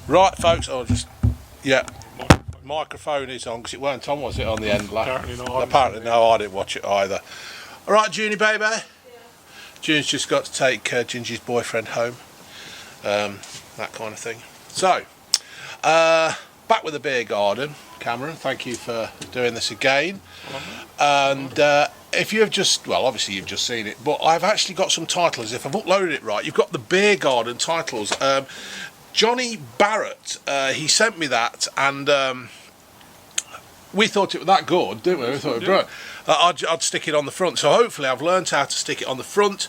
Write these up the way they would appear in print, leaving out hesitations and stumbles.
Right, folks, I'll just, yeah, microphone is on because it weren't on, was it, on the end? Apparently not. Apparently no, I didn't watch it either. All right, Juni baby. Yeah. Juni's just got to take Gingy's boyfriend home, that kind of thing. So, back with the beer garden. Cameron, thank you for doing this again. And if you've just, well, obviously you've just seen it, but I've actually got some titles. If I've uploaded it right, you've got the beer garden titles. Jonni Barratt, he sent me that, and we thought it was that good, didn't we? We thought it was brilliant. I'd stick it on the front, so hopefully I've learned how to stick it on the front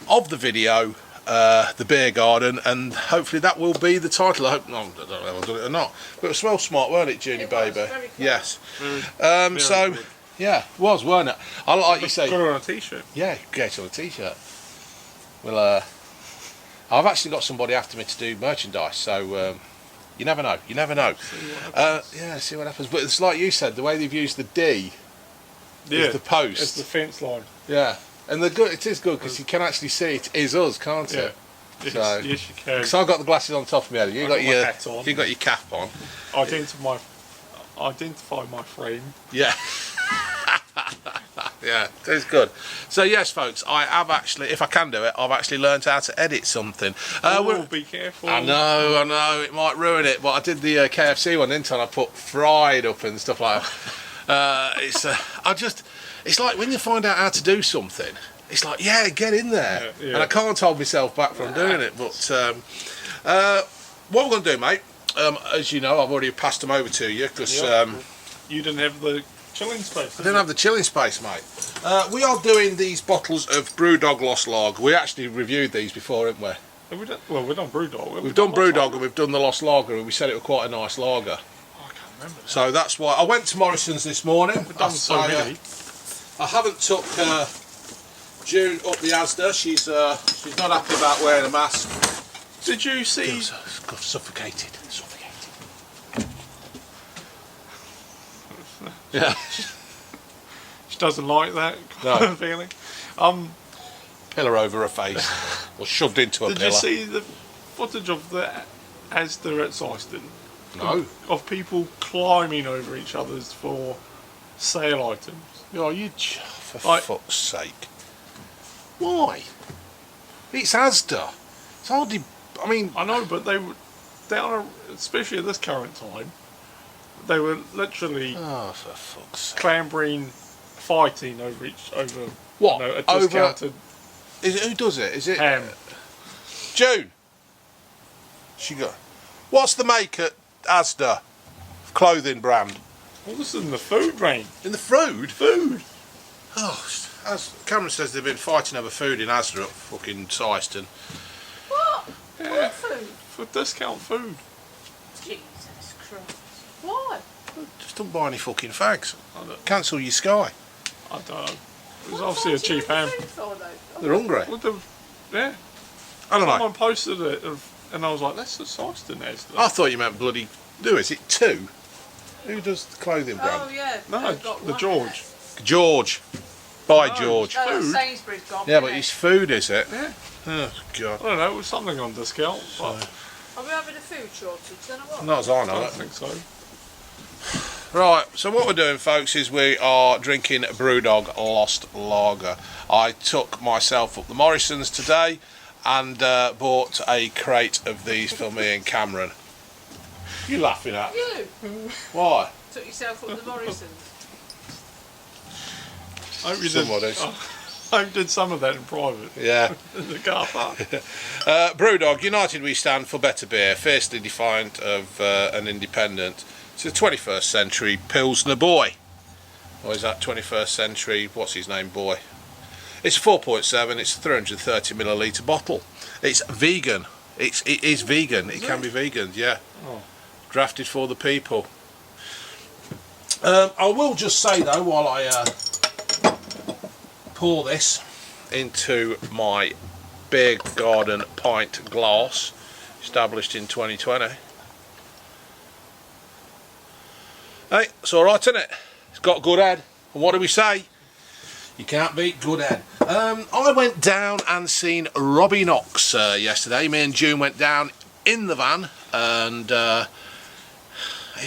of the video, the beer garden, and hopefully that will be the title. I hope, no, I don't know if I've done it or not, but it was well smart, weren't it, Juni baby? Yes. So, yeah, it was, weren't it? I like you say. Got it on a t-shirt. Yeah, get it on a t-shirt. Well, I've actually got somebody after me to do merchandise, so you never know. You never know. Yeah, see what happens. But it's like you said, the way they've used the D is the post. It's the fence line. Yeah, and it is good because you can actually see it is us, can't it? Yes, So, yes, you can. because I've got the glasses on top of my head. You got your hat on. You got your cap on. Identify my frame. Yeah. Yeah, it's good. So yes, folks, I have actually, if I can do it, I've actually learned how to edit something. Oh, be careful. I know, it might ruin it, but I did the KFC one, didn't I? And I put fried up and stuff like that. It's like when you find out how to do something, it's like, yeah, get in there. Yeah. And I can't hold myself back from doing it. But what we're going to do, mate, as you know, I've already passed them over to you because you didn't have the chilling space. I didn't have the chilling space, mate. We are doing these bottles of Brew Dog Lost Lager. We actually reviewed these before, haven't we? Have we done, well, we've done Brew Dog. We've done Brew Dog and we've done the Lost Lager, and we said it was quite a nice lager. Oh, I can't remember that. So that's why I went to Morrison's this morning. We've done so many. I haven't took June up the Asda. She's not happy about wearing a mask. Did you see? Suffocated. Yeah. She doesn't like that kind of feeling. Pillar over her face, or shoved into a pillar. Did you see the footage of the Asda at Syston? No. Of people climbing over each other's for sale items. Oh, for fuck's sake. Why? It's Asda. It's hardly, I mean... I know, but especially at this current time, they were literally for fuck's sake. clambering, fighting over what? You know, a discounted. Who does it? Is it ham? June. What's the make at Asda? Clothing brand. Well, this is in the food range. In the food? Food. Oh, as Cameron says, they've been fighting over food in Asda at fucking Syston. What? Yeah. What food? For discount food. Jesus Christ. Why? Just don't buy any fucking fags. Cancel your Sky. I don't know. It was obviously a cheap ham. They're hungry. Well, yeah. I don't know. Someone posted it, and I was like, that's the Syston Asda. I thought you meant bloody... Is it two? Who does the clothing brand? Oh, yeah. No, the George. George. By No, George. Food? Sainsbury's gone. Yeah, but it's food, is it? Yeah. Oh, God. I don't know, it was something on discount. But Are we having a food shortage then or what? Not as I I know don't it. think so. Right, so what we're doing, folks, is we are drinking Brew Dog Lost Lager. I took myself up the Morrison's today and bought a crate of these for me and Cameron. You laughing at? You? Why? Took yourself up the Morrison's. I hope you Somebody's. I hope you did some of that in private. Yeah. In the car park. BrewDog, United we stand for better beer, fiercely defiant of an independent. It's a 21st century Pilsner boy. Or is that 21st century, what's his name, boy? It's 4.7, it's a 330 millilitre bottle. It's vegan. It is vegan. It can be vegan, yeah. Oh. Drafted for the people. I will just say though, while I pour this into my beer garden pint glass, established in 2020. Hey, it's alright, isn't it? It's got good head. And what do we say? You can't beat good head. I went down and seen Robbie Knox yesterday. Me and June went down in the van and it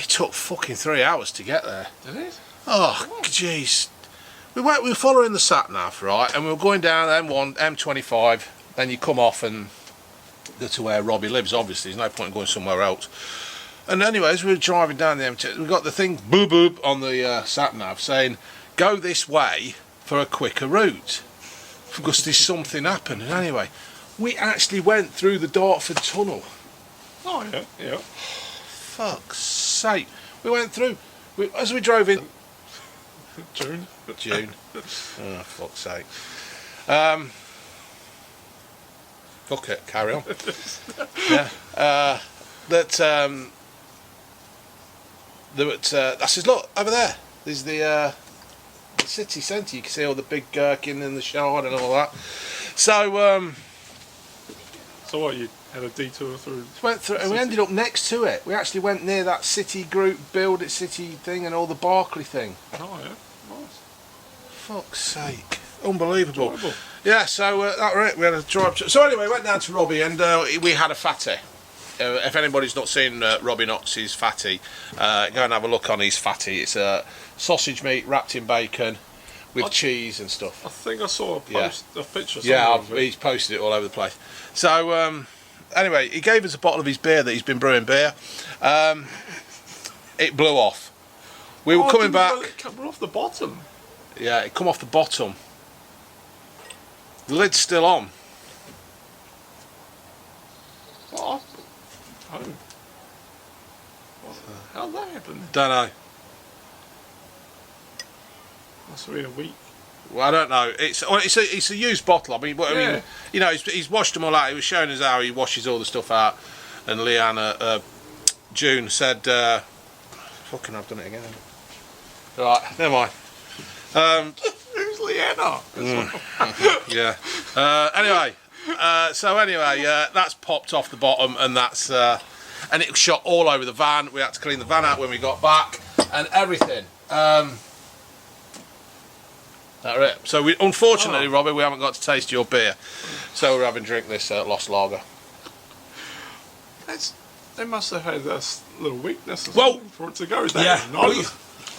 took fucking 3 hours to get there. Did it? Oh, jeez. We were following the sat nav, right, and we were going down M1, M25. Then you come off and go to where Robbie lives. Obviously, there's no point in going somewhere else. And anyways, we were driving down the M2. We got the thing boop boop on the sat nav saying, "Go this way for a quicker route," because there's something happening. Anyway, we actually went through the Dartford Tunnel. Oh yeah, yeah. Fuck's sake! We went through. As we drove in. June. Oh, fuck's sake. Fuck it, carry on. Yeah. I says, look, over there. There's the city centre. You can see all the big gherkin and the shard and all that. So, So what, you had a detour through? went through, and we ended up next to it. We actually went near that city group, Build It City thing, and all the Barclay thing. Oh yeah, nice. Fuck's sake. Unbelievable. Enjoyable. Yeah, so that was it. We had a drive. So anyway, went down to Robbie and we had a fatty. If anybody's not seen Robbie Knox's fatty, go and have a look on his fatty. It's sausage meat wrapped in bacon with cheese and stuff. I think I saw a picture. Yeah, somewhere of it. he's posted it all over the place. So anyway, he gave us a bottle of his beer that he's been brewing beer. It blew off. We were coming back. It came off the bottom. Yeah, it come off the bottom. The lid's still on. What? How'd that happen? Don't know. Must have been a week. Well, I don't know. It's a used bottle. I mean, you know, he's washed them all out. He was showing us how he washes all the stuff out. And Leanne, June said, "Fucking, I've done it again." Right, never mind. Who's Leanna? Yeah. Anyway, that's popped off the bottom, and that's and it shot all over the van. We had to clean the van out when we got back, and everything. That's it. So unfortunately, Robbie, we haven't got to taste your beer, so we're having to drink this Lost Lager. They must have had this little weakness or Well, something for it to go down. Yeah, No,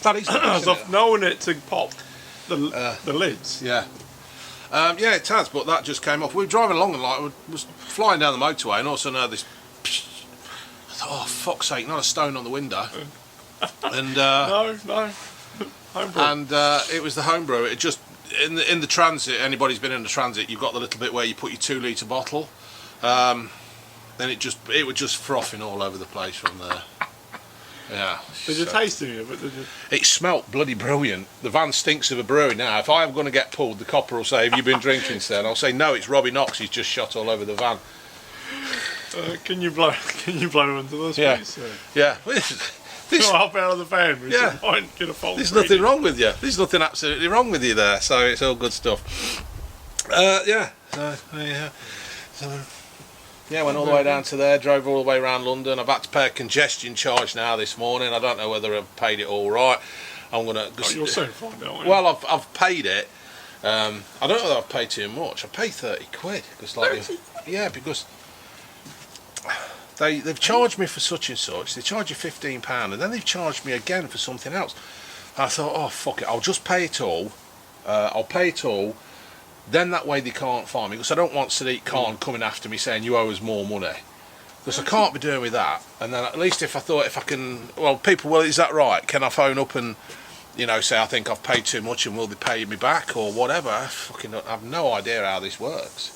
that is nice, of knowing it to pop the lids. Yeah. Yeah, it has, but that just came off. We were driving along and we was flying down the motorway, and all of a sudden I heard this. I thought, oh fuck's sake, not a stone on the window. And No. Homebrew. and it was the homebrew. It just in the transit. Anybody's been in the transit, you've got the little bit where you put your 2 litre bottle. Then it was just frothing all over the place from there. Yeah. Did you taste any of it? Did you? It smelt bloody brilliant. The van stinks of a brewery now. If I'm going to get pulled, the copper will say, "Have you been drinking, sir?" And I'll say, "No, it's Robbie Knox. He's just shot all over the van." Can you blow into this, Yeah. please? Yeah. Go up out of the van. Yeah. Get a fault. There's nothing wrong with you. There's nothing absolutely wrong with you there. So it's all good stuff. Yeah. Yeah, went all the way down to there, drove all the way around London. I've had to pay a congestion charge now this morning. I don't know whether I've paid it all right. I'm gonna. You'll soon find out. Won't you? Well, I've paid it. I don't know whether I've paid too much. I paid 30 quid because they've charged me for such and such. They charge you £15, and then they've charged me again for something else. And I thought, oh fuck it, I'll just pay it all. I'll pay it all. Then that way they can't find me, because I don't want Sadiq Khan coming after me saying you owe us more money, because I can't be doing with that. And then at least if I can, well, people, well, is that right? Can I phone up and say I think I've paid too much and will they pay me back or whatever? I fucking don't, I have no idea how this works.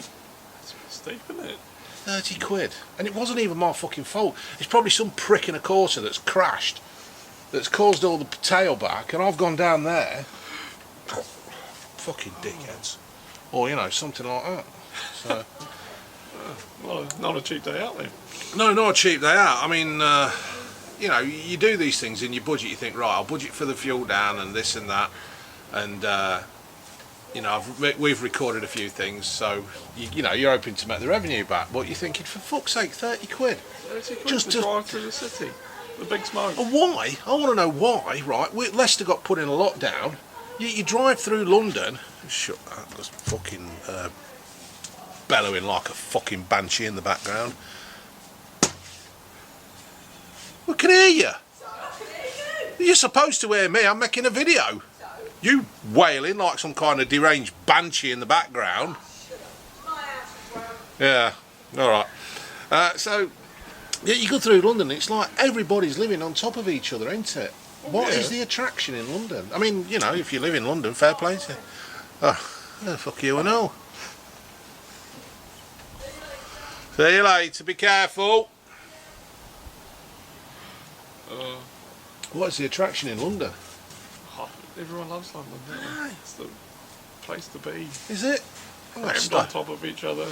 It's steep, isn't it? 30 quid, and it wasn't even my fucking fault. It's probably some prick in a Corsa that's crashed, that's caused all the tailback, and I've gone down there. Fucking dickheads, or something like that. So, Well, not a cheap day out then. no, not a cheap day out. I mean, you do these things in your budget. You think, right, I'll budget for the fuel down and this and that, and we've recorded a few things, so you're hoping to make the revenue back, but you're thinking, for fuck's sake, 30 quid. 30 quid Just to drive through the city. The big smoke. And why? I want to know why. Right, Leicester got put in a lockdown. You drive through London. Shut that. There's fucking bellowing like a fucking banshee in the background. We can hear you. So I can hear you. You're supposed to hear me. I'm making a video. So? You wailing like some kind of deranged banshee in the background. Shut up. My house is where I'm... Yeah, all right. So, yeah, you go through London, it's like everybody's living on top of each other, isn't it? What is the attraction in London? I mean, you know, if you live in London, fair play to you. Oh, fuck you and all. See you later, be careful. What is the attraction in London? Everyone loves London, don't they? It's the place to be. Is it? Oh, Crammed on top of each other.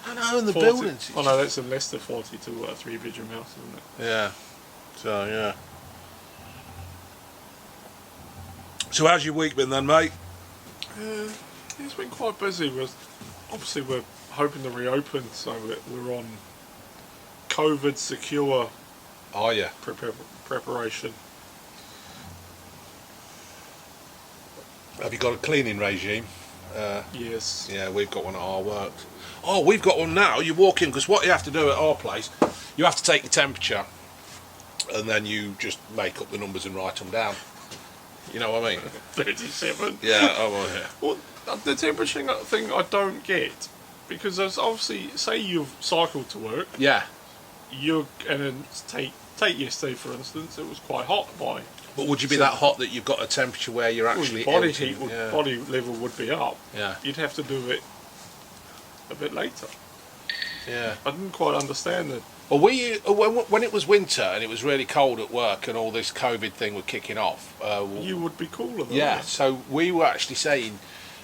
I know, and the buildings. Oh no, that's in Leicester, 42 3-bedroom house, isn't it? Yeah. So, yeah. So how's your week been then, mate? It's been quite busy. Obviously we're hoping to reopen, so we're on COVID secure Oh, yeah. preparation. Have you got a cleaning regime? Yes. Yeah, we've got one at our work. Oh, we've got one now. You walk in, because what you have to do at our place, you have to take your temperature, and then you just make up the numbers and write them down. You know what I mean? 37. Yeah, oh well, yeah. Well, the temperature thing I don't get, because there's obviously, say you've cycled to work, Yeah. and then take yesterday for instance, it was quite hot by. But would you be that hot that you've got a temperature where you're actually body able to- heat, yeah. body level would be up. Yeah. You'd have to do it a bit later. Yeah. I didn't quite understand it. Well, when it was winter and it was really cold at work and all this COVID thing were kicking off. You would be cooler than Yeah, that. so we were actually saying,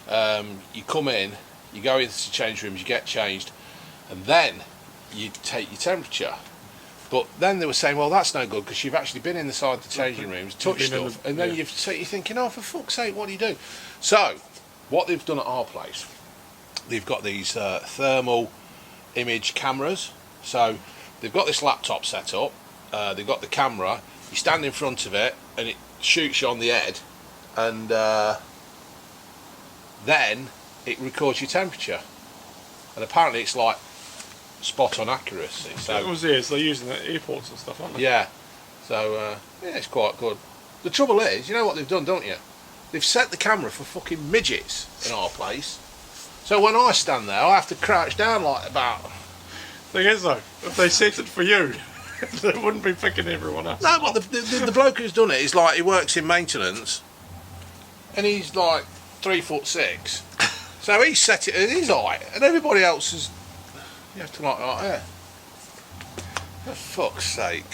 you come in, you go into the change rooms, you get changed, and then you take your temperature. But then they were saying, well, that's no good because you've actually been inside the changing rooms, touched stuff, and then you're thinking, oh, for fuck's sake, what do you do? So, what they've done at our place, they've got these thermal image cameras. So, they've got this laptop set up, they've got the camera, you stand in front of it, and it shoots you on the head, and then it records your temperature. And apparently it's like spot on accuracy. So it was so they're using it at airports and stuff, aren't they? yeah, so yeah, it's quite good. The trouble is, you know what they've done, don't you? They've set the camera for fucking midgets in our place. So when I stand there, I have to crouch down like about. Thing is though, if they set it for you, they wouldn't be picking everyone else. No, but the bloke who's done it is like, he works in maintenance, and he's like 3'6". So he's set it at his height, and everybody else is. You have to like yeah. For fuck's sake.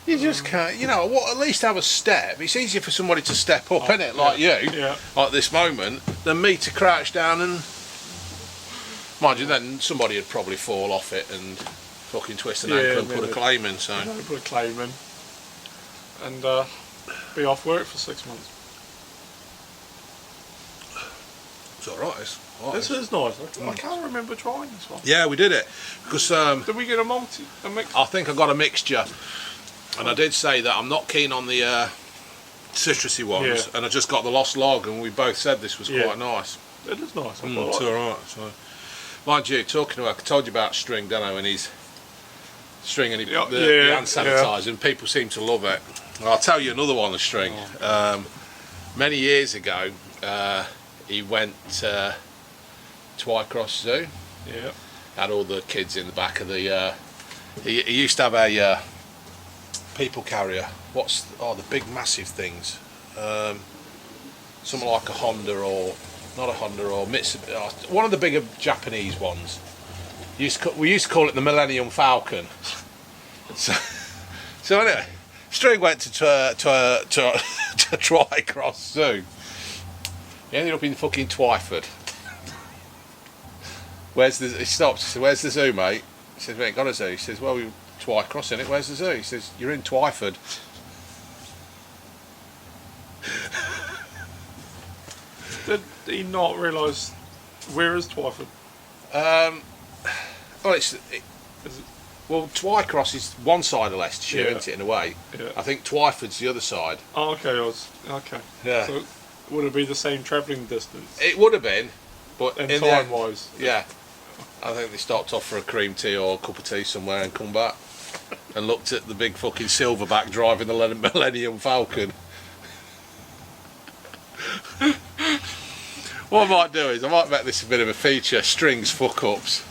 You just can't, you know, what, at least have a step. It's easier for somebody to step up, isn't it, like you, at this moment, than me to crouch down and... Mind you, then somebody would probably fall off it and fucking twist an ankle and put a claim in, so... Put a claim in. And be off work for 6 months. It's alright, This is nice. I can't remember trying this one. Yeah, we did it. Because did we get a mix? I think I got a mixture. And I did say that I'm not keen on the citrusy ones, and I just got the Lost Lager, and we both said this was quite nice. It is nice. It's alright. So. Mind you, talking about, I told you about String, don't I, when he's String and the hand sanitizer, and people seem to love it. Well, I'll tell you another one of String. Many years ago, he went to Twycross Zoo. Yeah. Had all the kids in the back of the. He used to have a people carrier. What's the big massive things? Something like a Honda or not a Honda or Mitsubishi. One of the bigger Japanese ones. We used to call it the Millennium Falcon. So anyway, String went to Twycross Zoo. He ended up in fucking Twyford. He stops, he says, where's the zoo, mate? He says, we ain't got a zoo. He says, well, we're Twycross, innit? Where's the zoo? He says, you're in Twyford. Did he not realise, where is Twyford? Well, Twycross is one side of Leicestershire, isn't it, in a way? Yeah. I think Twyford's the other side. Oh, okay, okay. Yeah. So, would it be the same travelling distance? It would have been, but and in time-wise? Yeah. I think they stopped off for a cream tea or a cup of tea somewhere and come back. and looked at the big fucking silverback driving the Millennium Falcon. What I might do is I might make this a bit of a feature, strings fuck-ups.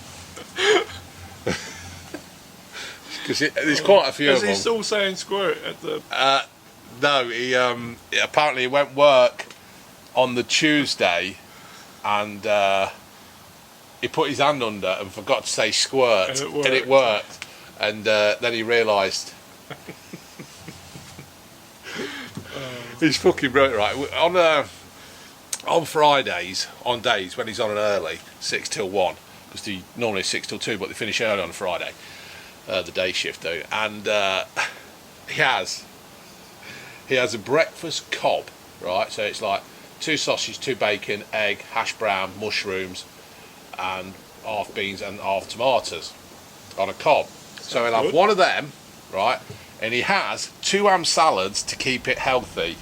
Because there's quite a few of them. Is he still saying squirt at the... No, he apparently he went work on the Tuesday and he put his hand under and forgot to say squirt, and it worked. And then he realised. He's fucking brilliant, right? On Fridays, on days when he's on an early 6 till 1, because he normally 6 till 2, but they finish early on a Friday, the day shift though, and he has a breakfast cob, right? So it's like 2 sausages, 2 bacon, egg, hash brown, mushrooms, and half beans and half tomatoes on a cob. So he'll have one of them, right? And he has 2 ham salads to keep it healthy.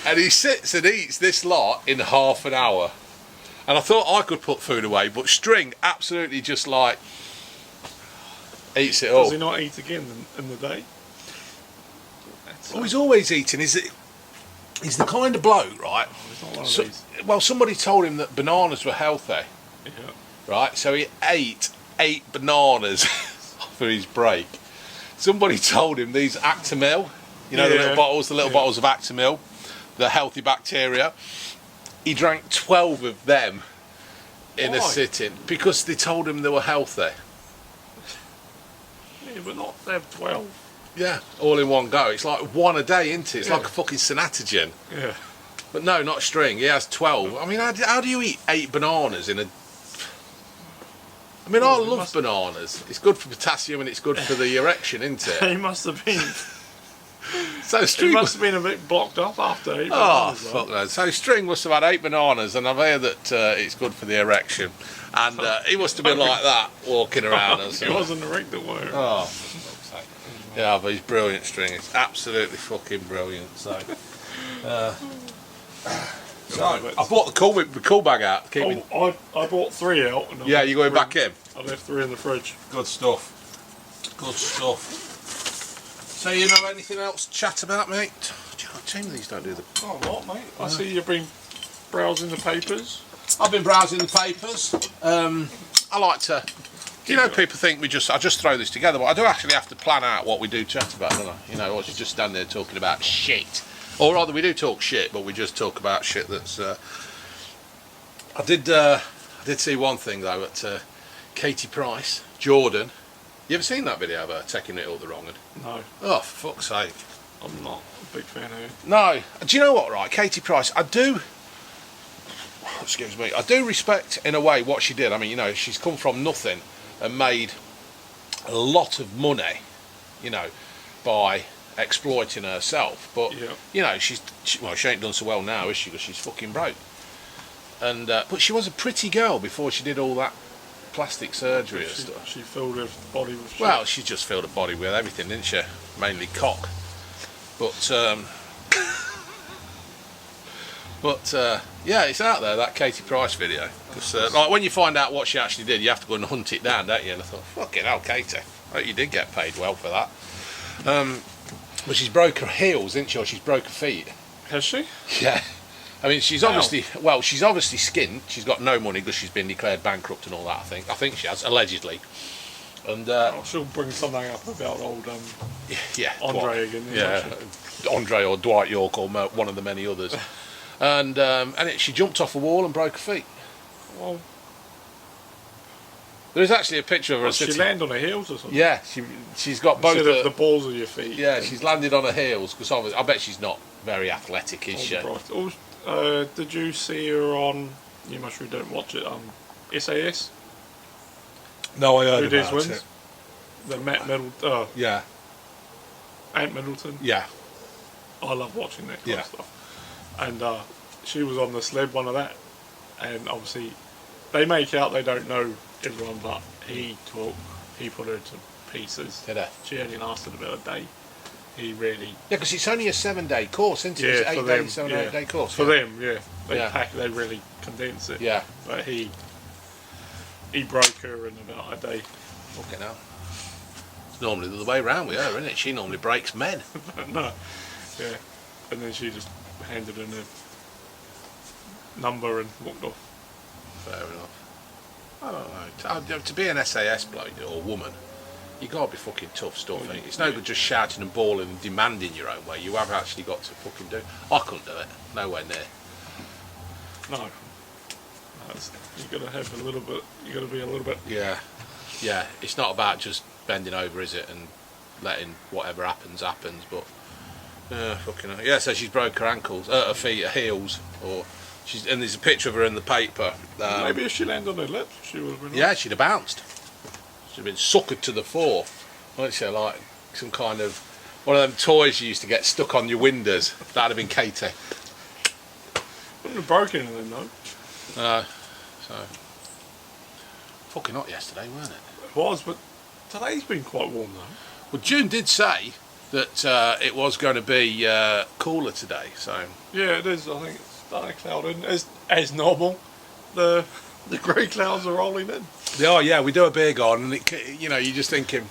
And he sits and eats this lot in half an hour. And I thought I could put food away, but String absolutely just like eats it all. Does he not eat again in the day? Oh, he's always eating. He's the kind of bloke, right? He's not one of these. Well, somebody told him that bananas were healthy, Yeah. right? So he ate 8 bananas for his break. Somebody told him these Actimel, you know, the little bottles of Actimel, the healthy bacteria. He drank 12 of them in a sitting because they told him they were healthy. Yeah, but not they have 12. Yeah, all in one go. It's like one a day, isn't it? It's like a fucking synatogen. Yeah. But no, not String. He has 12. I mean, how do you eat 8 bananas in a... I mean, I love bananas. It's good for potassium and it's good for the erection, isn't it? He must have been... So He String must have been a bit blocked up after 8 Oh, bananas, fuck no. So String must have had 8 bananas, and I've heard that it's good for the erection. And he must have been like that, walking around. It wasn't a rig that worked. Oh, for fuck's sake. Yeah, but he's brilliant, String. It's absolutely fucking brilliant. So, I bought the cool bag out. I bought 3 out. And Yeah, you're going back in? I left 3 in the fridge. Good stuff. Good stuff. So you know anything else to chat about, mate? Do you know what team these don't do the... Oh, what, mate? I see you've been browsing the papers. I've been browsing the papers. I like to... You know, people think I just throw this together, but I do actually have to plan out what we do chat about, don't I? You know, or just stand there talking about shit. Or rather, we do talk shit, but we just talk about shit that's... I did see one thing, though, at Katie Price, Jordan. You ever seen that video of her taking it all the wrong end? No. Oh, for fuck's sake. I'm not a big fan of it. No. Do you know what, right? Katie Price, I do respect, in a way, what she did. I mean, you know, she's come from nothing and made a lot of money, you know, by exploiting herself. But, you know, she ain't done so well now, is she? Because she's fucking broke. And but she was a pretty girl before she did all that plastic surgery and stuff. She filled her body with shit. Well, she just filled her body with everything, didn't she? Mainly cock. But yeah, it's out there, that Katie Price video. Because like when you find out what she actually did, you have to go and hunt it down, don't you? And I thought, fucking hell, Katie, I hope you did get paid well for that. But she's broke her heels, didn't she? Or she's broke her feet. Has she? Yeah. I mean, she's obviously skint. She's got no money because she's been declared bankrupt and all that. I think she has, allegedly. And she'll bring something up about old yeah, Andre again. Yeah, Andre or Dwight York or one of the many others. And she jumped off a wall and broke her feet. Well, there's actually a picture of her sitting. She landed on her heels or something. Yeah, she's got both the balls of your feet. Yeah, she's landed on her heels because I bet she's not very athletic, is she? Did you see her on? You must really don't watch it. SAS. No, I heard Who about wins? it. The Matt Middleton. Yeah. Ant Middleton. Yeah. I love watching that kind of stuff. And she was on the sled, one of that, and obviously they make out they don't know everyone, but he put her to pieces. Did he? She only lasted about a day. He really... Yeah, because it's only a 7-day course, isn't it? Yeah, it's 8 days, 7 or 8 day course. For them, yeah. They really condense it. Yeah. But he he broke her in about a day. Fucking hell. It's normally the other way round with her, isn't it? She normally breaks men. No, yeah, and then she just handed in her number and walked off. Fair enough. I don't know. To be an SAS bloke or woman, you gotta be fucking tough stuff. Ain't it? It's no good just shouting and bawling and demanding your own way. You have actually got to fucking do. I couldn't do it. Nowhere near. No. You gotta have a little bit. You gotta be a little bit. Yeah. It's not about just bending over, is it, and letting whatever happens. But fucking hell. Yeah. So she's broke her ankles, her feet, her heels, or and there's a picture of her in the paper. Maybe if she landed on her lips, she would have been. Yeah, she'd have bounced. She'd have been suckered to the floor. Wouldn't she? Like some kind of one of them toys you used to get stuck on your windows. That'd have been Katie. Wouldn't have broken anything though. So fucking hot yesterday, weren't it? It was, but today's been quite warm though. Well, June did say that it was going to be cooler today. So yeah, it is. I think it's starting to cloud in as normal. The grey clouds are rolling in. Oh yeah, we do a beer garden, and you're just thinking,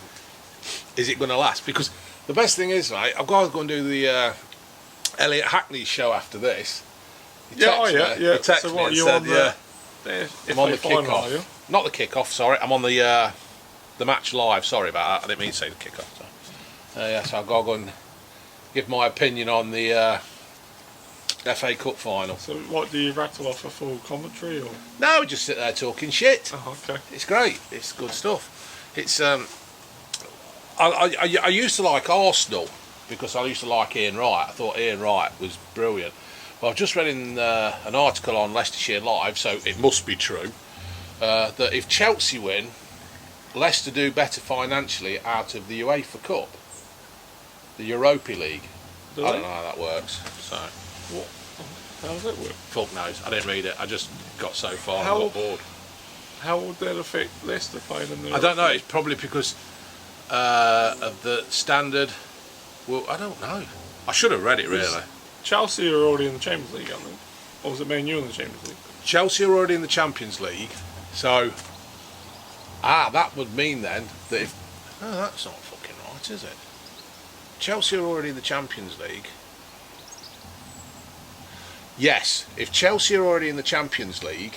is it going to last? Because the best thing is, right, I've got to go and do the Elliot Hackney show after this. He texted me. He texted so me what, and you're said, on the I'm on the kick-off. Not the kick-off, sorry. I'm on the match live. Sorry about that. I didn't mean to say the kick-off. So. So I've got to go and give my opinion on the FA Cup final. So what, do you rattle off a full commentary or? No, we just sit there talking shit. Oh, okay. It's great. It's good stuff. It's I used to like Arsenal because I used to like Ian Wright. I thought Ian Wright was brilliant. Well, I've just read in an article on Leicestershire Live, so it must be true, that if Chelsea win, Leicester do better financially out of the UEFA Cup, the Europa League. I don't know how that works. So, what? How does it work? Fuck knows. I didn't read it. I just got so far and got bored. How would that affect Leicester playing in the? I don't know. It's probably because of the standard. Well, I don't know. I should have read it really. Chelsea are already in the Champions League, aren't they? Or was it Man U in the Champions League? Chelsea are already in the Champions League, so that would mean then that if that's not fucking right, is it? Chelsea are already in the Champions League. Yes, if Chelsea are already in the Champions League,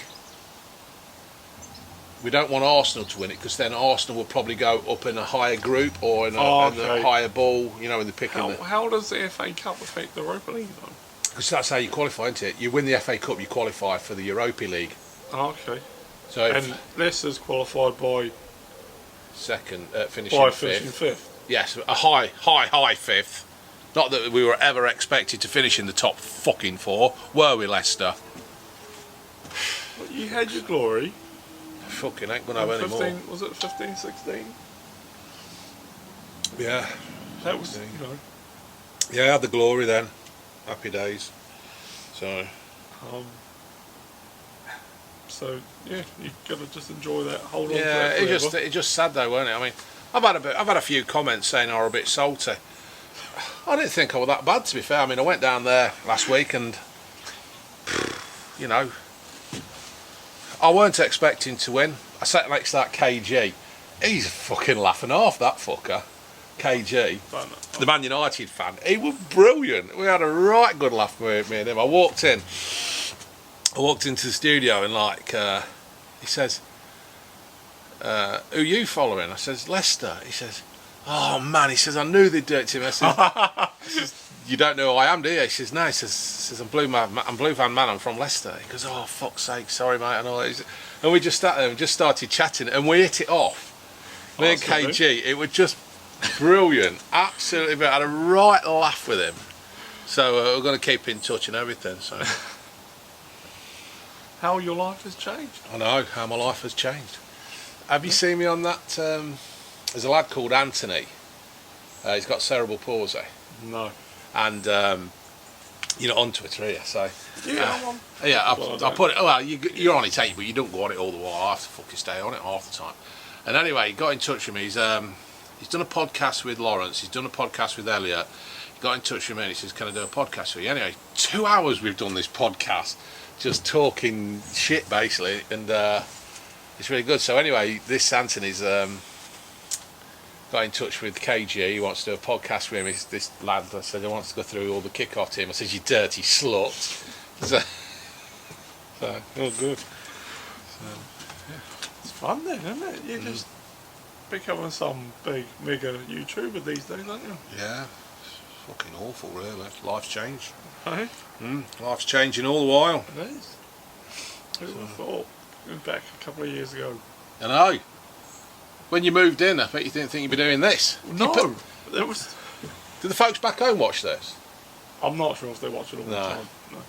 we don't want Arsenal to win it because then Arsenal will probably go up in a higher group or in a higher ball, in the picking. How does the FA Cup affect the Europa League though? Because that's how you qualify, isn't it? You win the FA Cup, you qualify for the Europa League. Oh, okay. So and Leicester's qualified by second, finishing fifth. Yes, a high fifth. Not that we were ever expected to finish in the top fucking four, were we, Leicester? Well, you had your glory. Fucking ain't gonna have any more. Was it 15, 16? Yeah. That was, Yeah, I had the glory then. Happy days. So yeah, you gotta just enjoy that. Hold on. Yeah, it's just sad though, weren't it? I mean, I've had a few comments saying I were a bit salty. I didn't think I was that bad, to be fair. I mean, I went down there last week and I weren't expecting to win. I sat next to that KG. He's fucking laughing off, that fucker. KG, the Man United fan. He was brilliant. We had a right good laugh with me and him. I walked into the studio and he says, who you following? I says, Leicester. He says, oh man, he says, I knew they'd do it to me. I says, you don't know who I am, do you? He says, no. He says I'm Blue Van Man, I'm from Leicester. He goes, oh fuck's sake, sorry mate, and all that. And we just sat there and just started chatting and we hit it off. Me and KG, it was just brilliant. Absolutely brilliant. I had a right laugh with him. So we're going to keep in touch and everything. So how your life has changed. I know how my life has changed. Have you seen me on that? There's a lad called Anthony. He's got cerebral palsy. No. And you're not on Twitter, are you? So yeah, I'm on. Yeah, I put it. Well, you're on it, but you don't go on it all the while. I have to fucking stay on it half the time. And anyway, he got in touch with me. He's done a podcast with Lawrence. He's done a podcast with Elliot. He got in touch with me and he says, "Can I do a podcast with you?" Anyway, 2 hours we've done this podcast, just talking shit basically. And It's really good. So anyway, this Anthony's got in touch with KG. He wants to do a podcast with him. This lad, I said, he wants to go through all the kick-off team. I said, you dirty slut. So Oh, good. It's fun then, isn't it? You just becoming some big, mega YouTuber these days, aren't you? yeah, it's fucking awful, really. Life's changed. Hey? Life's changing all the while. It is. Who would have thought? Going back a couple of years ago. I know. When you moved in, I bet you didn't think you'd be doing this. No, there was. Did the folks back home watch this? I'm not sure if they watch it all the No. time. No.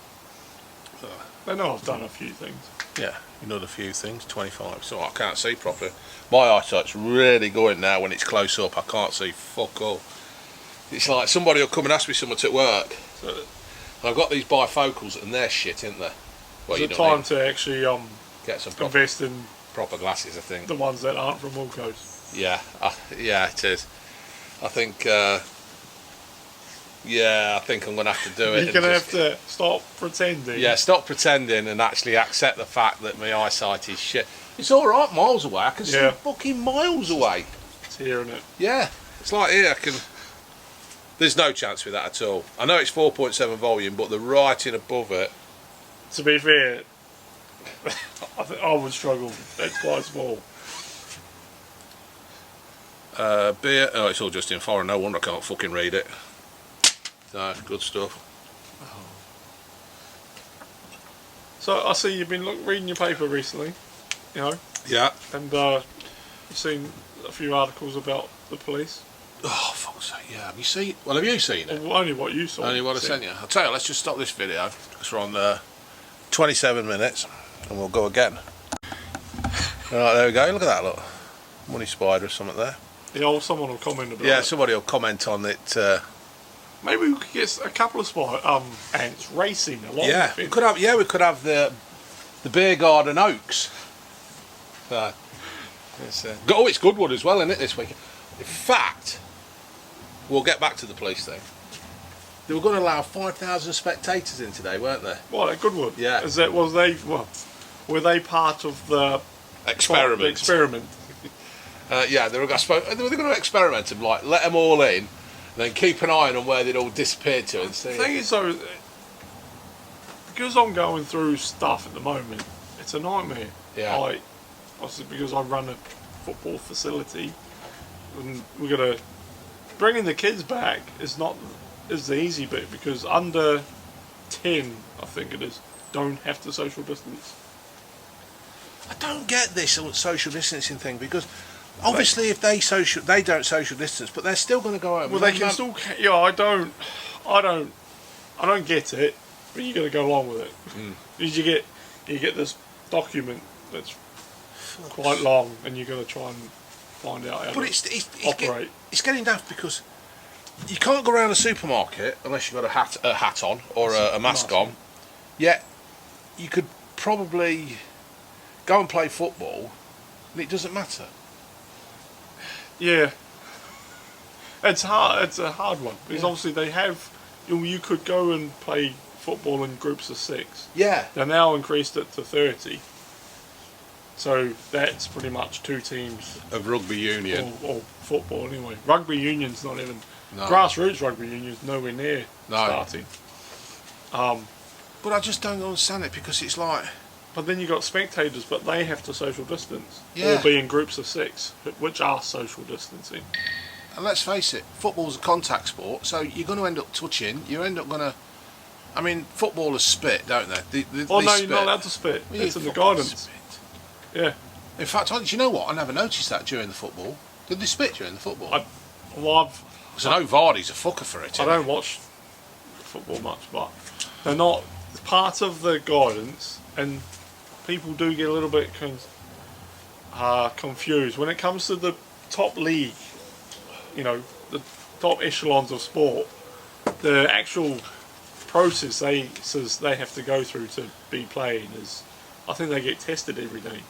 They know I've done a few things. Yeah, you know a few things. 25, so I can't see properly. My eyesight's really going now when it's close up. I can't see fuck all. It's like somebody will come and ask me something at work. So I've got these bifocals and they're shit, isn't they? Well, it's time to actually get some invest in proper glasses, I think. the ones that aren't from Wilco's. Yeah, yeah, it is. I think. Yeah, I think I'm going to have to do it. You're going to have to stop pretending. Yeah, stop pretending and actually accept the fact that my eyesight is shit. It's alright miles away, I can see fucking miles away. It's hearing it. Yeah, it's like here, I can... There's no chance with that at all. I know it's 4.7 volume, but the writing above it... To be fair, I think I would struggle. It's quite small. Beer... Oh, it's all just in foreign, no wonder I can't fucking read it. No, good stuff. So I see you've been reading your paper recently, you know, Yeah. and you've seen a few articles about the police. Oh, fuck's sake, yeah. Have you seen... Well, have you seen it? Well, only what you saw. Only what I sent you. I'll tell you, let's just stop this video, because we're on 27 minutes, and we'll go again. Right, there we go. Look at that, look. Money spider or something there. Yeah, someone will comment about it. Yeah, somebody will comment on it. Maybe we could get a couple of ants racing along. Yeah, we could have. Yeah, we could have the beer garden oaks. It's Goodwood as well, isn't it, this week? In fact, we'll get back to the police thing. They were going to allow 5,000 spectators in today, weren't they? What, at Goodwood? Yeah. Were they part of the experiment? The experiment. Yeah, they were going to experiment and like let them all in, and then keep an eye on where they'd all disappeared to. And see. The thing is, though, because I'm going through stuff at the moment, it's a nightmare. Yeah. Obviously, because I run a football facility, and we're gonna bringing the kids back is the easy bit, because under 10, I think it is, don't have to social distance. I don't get this social distancing thing, because obviously if they don't social distance, but they're still going to go out. Well, they can still. Yeah, I don't get it, but you got to go along with it. Because you get this document that's quite long, and you got to try and find out how to operate. It's getting daft, because you can't go around a supermarket unless you've got a hat on or a mask on. Yet you could probably go and play football, and it doesn't matter. Yeah, it's hard. It's a hard one, because obviously they have. You could go and play football in groups of 6. Yeah. They're now increased it to 30. So that's pretty much 2 teams of rugby union or football anyway. Rugby union's not even grassroots rugby union's nowhere near starting. But I just don't understand it, because it's like. But then you got spectators, but they have to social distance Yeah. or be in groups of 6, which are social distancing. And let's face it, football's a contact sport, so you're going to end up touching. You end up going to. I mean, footballers spit, don't they? They Oh no, spit. you're not allowed to spit. Well, it's in the footballers guidance. spit. Yeah. In fact, do you know what? I never noticed that during the football. Did they spit during the football? Because I know Vardy's a fucker for it. I don't watch football much, but they're not part of the guidance, and people do get a little bit confused when it comes to the top league. You know, the top echelons of sport. The actual process they have to go through to be playing is, I think they get tested every day.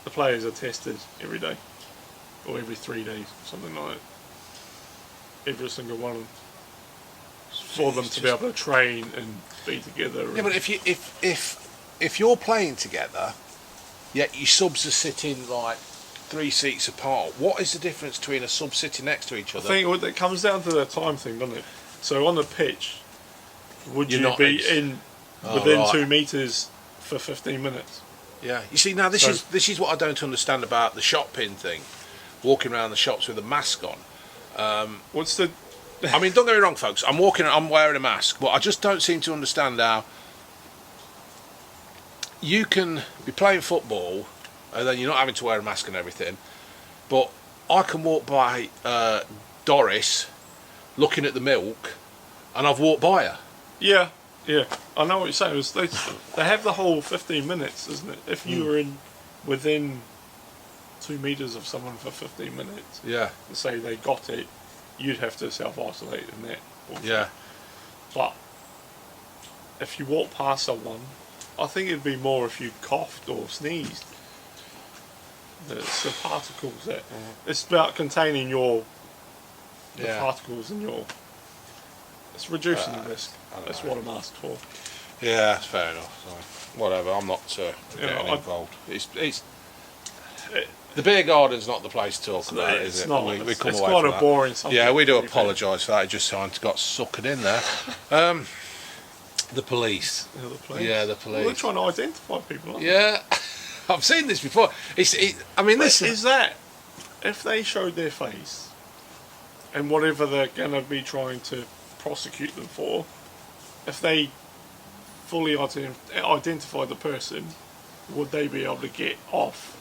The players are tested every day, or every 3 days, something like that. Every single one of them, for them to be able to train and be together. Yeah, but if you're playing together, yet your subs are sitting like 3 seats apart. What is the difference between a sub sitting next to each other? I think it comes down to the time thing, doesn't it? So on the pitch, would You're you not be within right. 2 metres for 15 minutes? Yeah, you see now this is what I don't understand about the shop pin thing. Walking around the shops with a mask on. What's the? I mean, don't get me wrong, folks. I'm wearing a mask, but I just don't seem to understand how you can be playing football and then you're not having to wear a mask and everything. But I can walk by Doris, looking at the milk, and I've walked by her. Yeah, yeah. I know what you're saying. They have the whole 15 minutes, isn't it? If you were within 2 metres of someone for 15 minutes, Yeah, and say they got it, you'd have to self-isolate in that. yeah. But if you walk past someone, I think it'd be more if you coughed or sneezed. It's the particles that... It's about containing the particles in your... It's reducing the risk. That's what I'm asked for. Yeah, that's fair enough. So, whatever, I'm not getting involved. The beer garden's not the place to talk about, is it? Not. We come it's away quite from a that. boring subject. Yeah, we do apologise for that. It just got suckered in there. The police. Yeah, the police. Yeah, the police. Well, they're trying to identify people, aren't they? Yeah, I've seen this before. I mean, listen. Is that if they showed their face and whatever they're going to be trying to prosecute them for, if they fully identify the person, would they be able to get off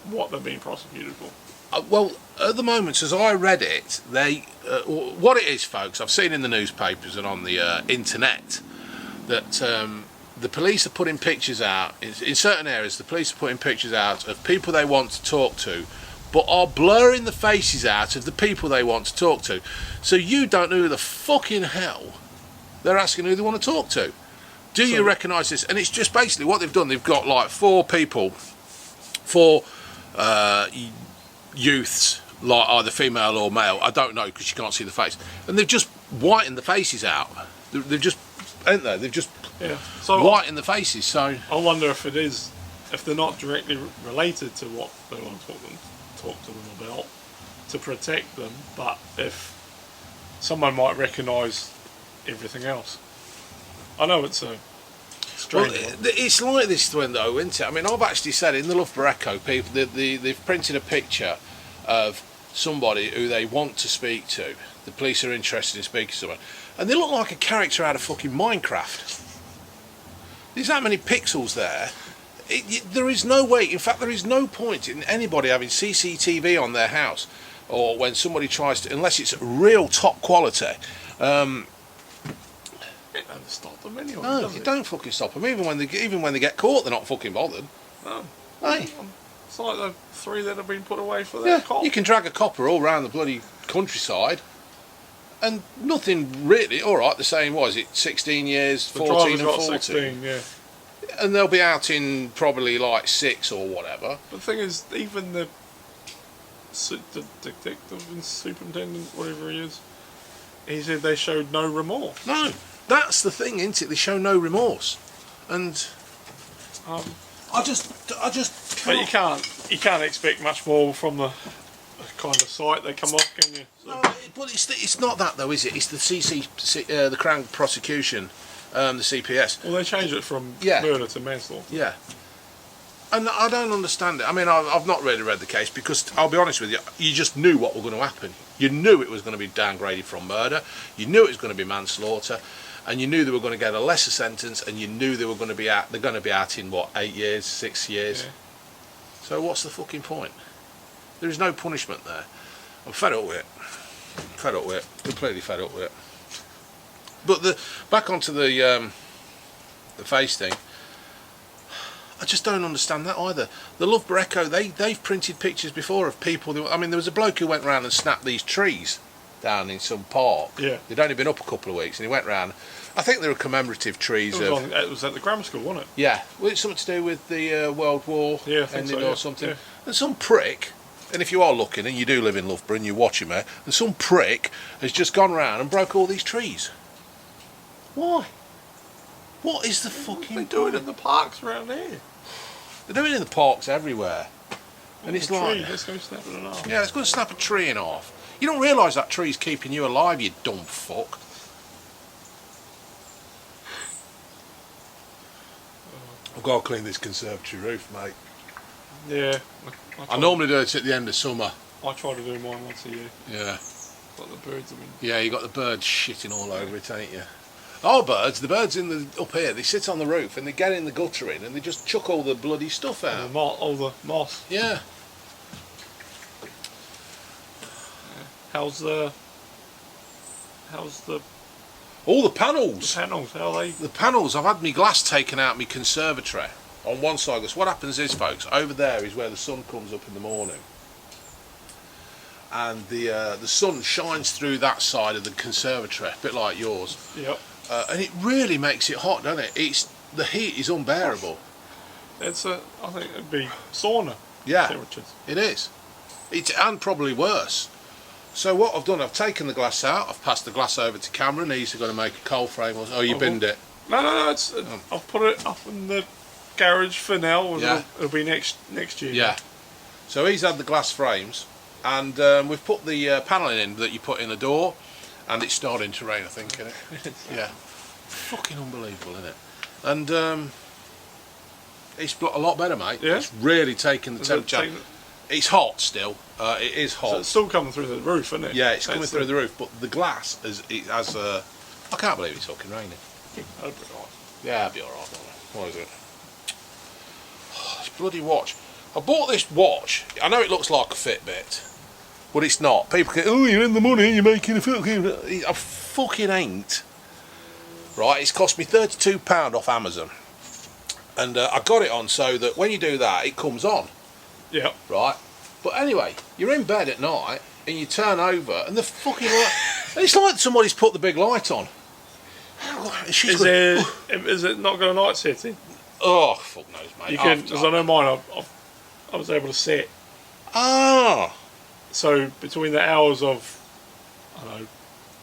what they're being prosecuted for? Well, at the moment, as I read it, what it is, folks, I've seen in the newspapers and on the internet that the police are putting pictures out in certain areas. The police are putting pictures out of people they want to talk to, but are blurring the faces out of the people they want to talk to, so you don't know who the fucking hell they're asking who they want to talk to. Do you recognise this? And it's just basically what they've done. They've got like 4 people, 4 youths, like either female or male. I don't know because you can't see the face, and they've just whitened the faces out. They've just, ain't they? They've just whitened the faces. So I wonder if they're not directly related to what they want to talk to them about to protect them, but if someone might recognise everything else. I know it's a strange one. It's like this one though, isn't it? I mean, I've actually said in the Loughborough Echo, people they've printed a picture of somebody who they want to speak to. The police are interested in speaking to someone, and they look like a character out of fucking Minecraft. There's that many pixels there. There is no way. In fact, there is no point in anybody having CCTV on their house, or when somebody tries to, unless it's real top quality. It doesn't stop them anyway. No, you don't fucking stop them. Even when they get caught, they're not fucking bothered. No. Hey. It's like the 3 that have been put away for their cop. You can drag a copper all round the bloody countryside, and nothing really. All right, the same was it 16 years, The 14 driver's and got 14, 16, yeah. and they'll be out in probably like 6 or whatever. But the thing is, even the detective and superintendent, whatever he is, he said they showed no remorse. No, that's the thing, isn't it? They show no remorse, and I just But you can't expect much more from the kind of site they come off, can you? No, but it's not that though, is it? It's the the Crown prosecution, the CPS. Well, they changed it from murder to manslaughter. Yeah. And I don't understand it. I mean, I've not really read the case because, I'll be honest with you, you just knew what was going to happen. You knew it was going to be downgraded from murder, you knew it was going to be manslaughter, and you knew they were going to get a lesser sentence, and you knew they were going to be out. They're going to be out in what, 8 years, 6 years. Yeah. So what's the fucking point? There is no punishment there. I'm fed up with it. Fed up with it. Completely fed up with it. But back onto the face thing. I just don't understand that either. The Loughborough Echo, they've printed pictures before of people. I mean, there was a bloke who went round and snapped these trees down in some park. Yeah. They'd only been up a couple of weeks, and he went round. I think they were commemorative trees. It was at the grammar school, wasn't it? Yeah, well, it's something to do with the World War ending or something. Yeah. And some prick, and if you are looking, and you do live in Loughborough and you're watching me, and some prick has just gone round and broke all these trees. Why? What is the fucking They do it in the parks around here. They're doing it in the parks everywhere. And it's like... Let's go snap it in half. Yeah, it's going to snap a tree in half. You don't realise that tree's keeping you alive, you dumb fuck. I've got to clean this conservatory roof, mate. Yeah. I normally do it at the end of summer. I try to do mine once a year. Yeah. Like the birds, I mean. Yeah, you got the birds shitting all over it, ain't you? Our birds, the birds up here, they sit on the roof and they get in the gutter in and they just chuck all the bloody stuff out. All the moss. Yeah. How's the All the panels. panels? How are they? The panels, I've had my glass taken out my conservatory on one side. Because what happens is, folks, over there is where the sun comes up in the morning. And the sun shines through that side of the conservatory, a bit like yours. Yep. And it really makes it hot, doesn't it? The heat is unbearable. I think it'd be sauna temperatures. It is. And probably worse. So what I've done, I've taken the glass out, I've passed the glass over to Cameron, he's going to make a cold frame. Oh, you binned it? No, I've put it up in the garage for now. It'll be next year. Yeah. So he's had the glass frames, and we've put the panelling in that you put in the door, and it's starting to rain, I think, isn't it? Yeah. Fucking unbelievable, isn't it? And it's a lot better, mate. Yeah? It's really taken the temperature. It's hot still. It is hot. So it's still coming through the roof, isn't it? Yeah, it's coming through the roof, but the glass has I can't believe it's fucking raining. That'll be alright. Yeah, it'll be alright. What is it? This bloody watch. I bought this watch. I know it looks like a Fitbit, but it's not. People go, oh, you're in the money, you're making a Fitbit. I fucking ain't. Right, it's cost me £32 off Amazon. And I got it on so that when you do that, it comes on. Yeah. Right? But anyway, you're in bed at night and you turn over and the fucking light... It's like somebody's put the big light on. Is it not got a night setting? Oh, fuck knows, mate. You can, because I know mine, I was able to set. Ah. So between the hours of, I don't know,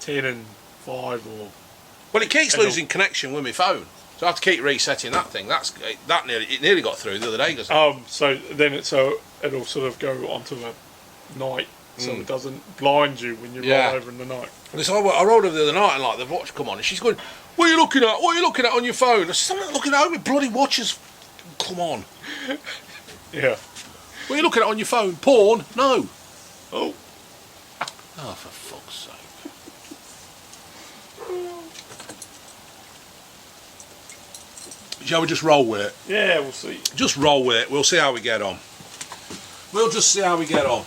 10 and 5 or... Well, it keeps losing connection with my phone. So I have to keep resetting that thing. It nearly got through the other day. So then it'll sort of go onto a night, so it doesn't blind you when you roll over in the night. So I rolled over the other night and like the watch come on and she's going, "What are you looking at? What are you looking at on your phone?" I said, "I'm not looking at my bloody watches." Come on. Yeah. What are you looking at on your phone? Porn? No. Oh, for fuck's sake. Shall we just roll with it? Yeah, we'll see. Just roll with it. We'll see how we get on. We'll just see how we get on.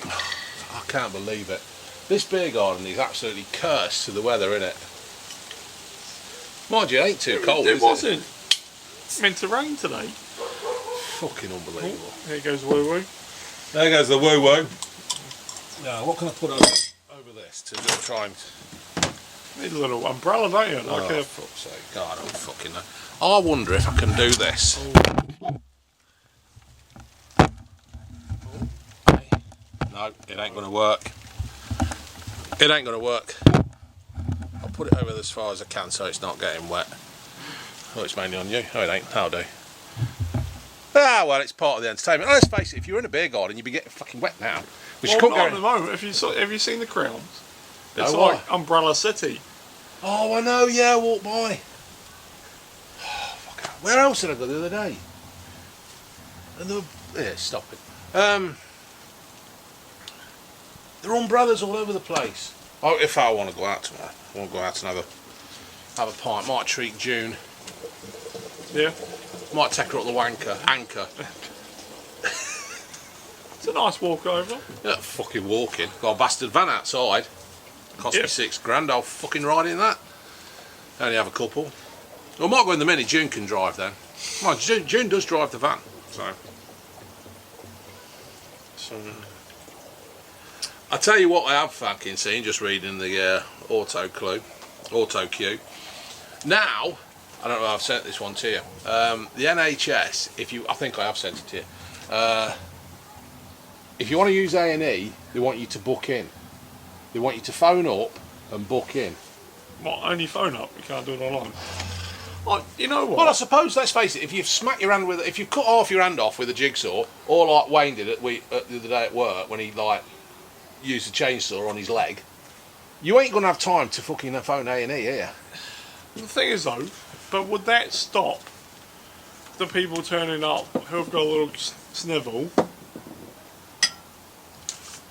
I can't believe it. This beer garden is absolutely cursed to the weather, isn't it? Mind you, it ain't too cold, is it? It wasn't meant to rain today. Fucking unbelievable. Oh, there goes the woo-woo. There goes the woo-woo. Now, what can I put over this to just try and... Need a little umbrella, don't you? Like for fuck's sake. God, I don't fucking know. I wonder if I can do this. No, it ain't going to work. It ain't going to work. I'll put it over as far as I can so it's not getting wet. Oh, it's mainly on you. Oh, it ain't. That'll do. Ah, well, it's part of the entertainment. Oh, let's face it, if you're in a beer garden, you'd be getting fucking wet now. Well, not at the moment. Have you seen the crowns? It's like Umbrella City. Oh, I know, yeah, I walked by. Oh, fuck. Where else did I go the other day? And yeah, stop it. There are umbrellas all over the place. Oh, if I want to go out tomorrow, I want to go out and have a pint. Might treat June. Yeah. Might take her up the anchor. It's a nice walk over. Yeah, fucking walking. Got a bastard van outside. Cost me £6,000. I'll fucking ride in that. Only have a couple. Well, I might go in the Mini. June can drive then. Well, June does drive the van. So I tell you what, I have fucking seen just reading the auto queue. Now, I don't know if I've sent this one to you. The NHS, I think I have sent it to you. If you want to use A&E, they want you to book in. They want you to phone up and book in. What, only phone up? You can't do it online? You know what? Well, I suppose, let's face it, if you've smacked your hand with, if you've cut half your hand off with a jigsaw, or like Wayne did the other day at work when he like used a chainsaw on his leg, you ain't gonna have time to fucking phone A&E, here. The thing is though, but would that stop the people turning up who've got a little snivel,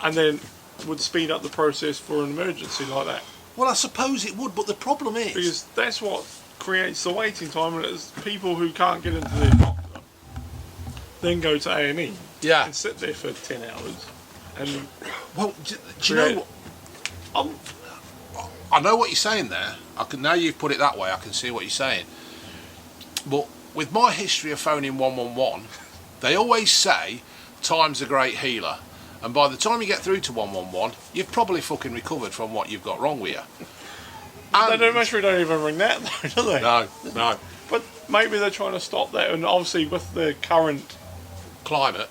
and then would speed up the process for an emergency like that? Well, I suppose it would, but the problem is Because that's what creates the waiting time, and it's people who can't get into their doctor then go to A&E yeah. and sit there for 10 hours. And Well, do you know what? I know what you're saying there. Now you've put it that way, I can see what you're saying. But with my history of phoning 111, they always say time's a great healer. And by the time you get through to 111, you've probably fucking recovered from what you've got wrong with you. they don't make sure they don't even ring that though, do they? No. But maybe they're trying to stop that, and obviously with the current Climate.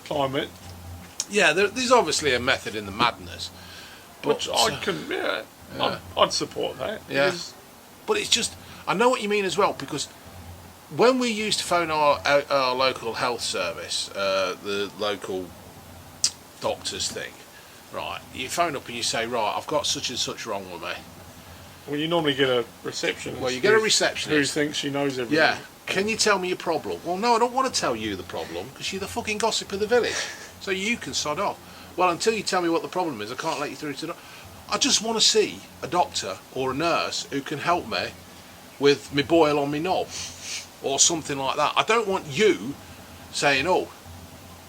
Yeah, there's obviously a method in the madness. But, which I can, I'd support that. Yeah. But it's just, I know what you mean as well, because when we used to phone our local health service, the local doctors thing, right, you phone up and you say, right, I've got such and such wrong with me. Well, you normally get a receptionist. Well, you get a receptionist who thinks she knows everything. Yeah. Can you tell me your problem? Well, no, I don't want to tell you the problem, because you're the fucking gossip of the village. So you can sod off. Well, until you tell me what the problem is, I can't let you through to the... I just want to see a doctor or a nurse who can help me with my boil on my knob or something like that. I don't want you saying, oh,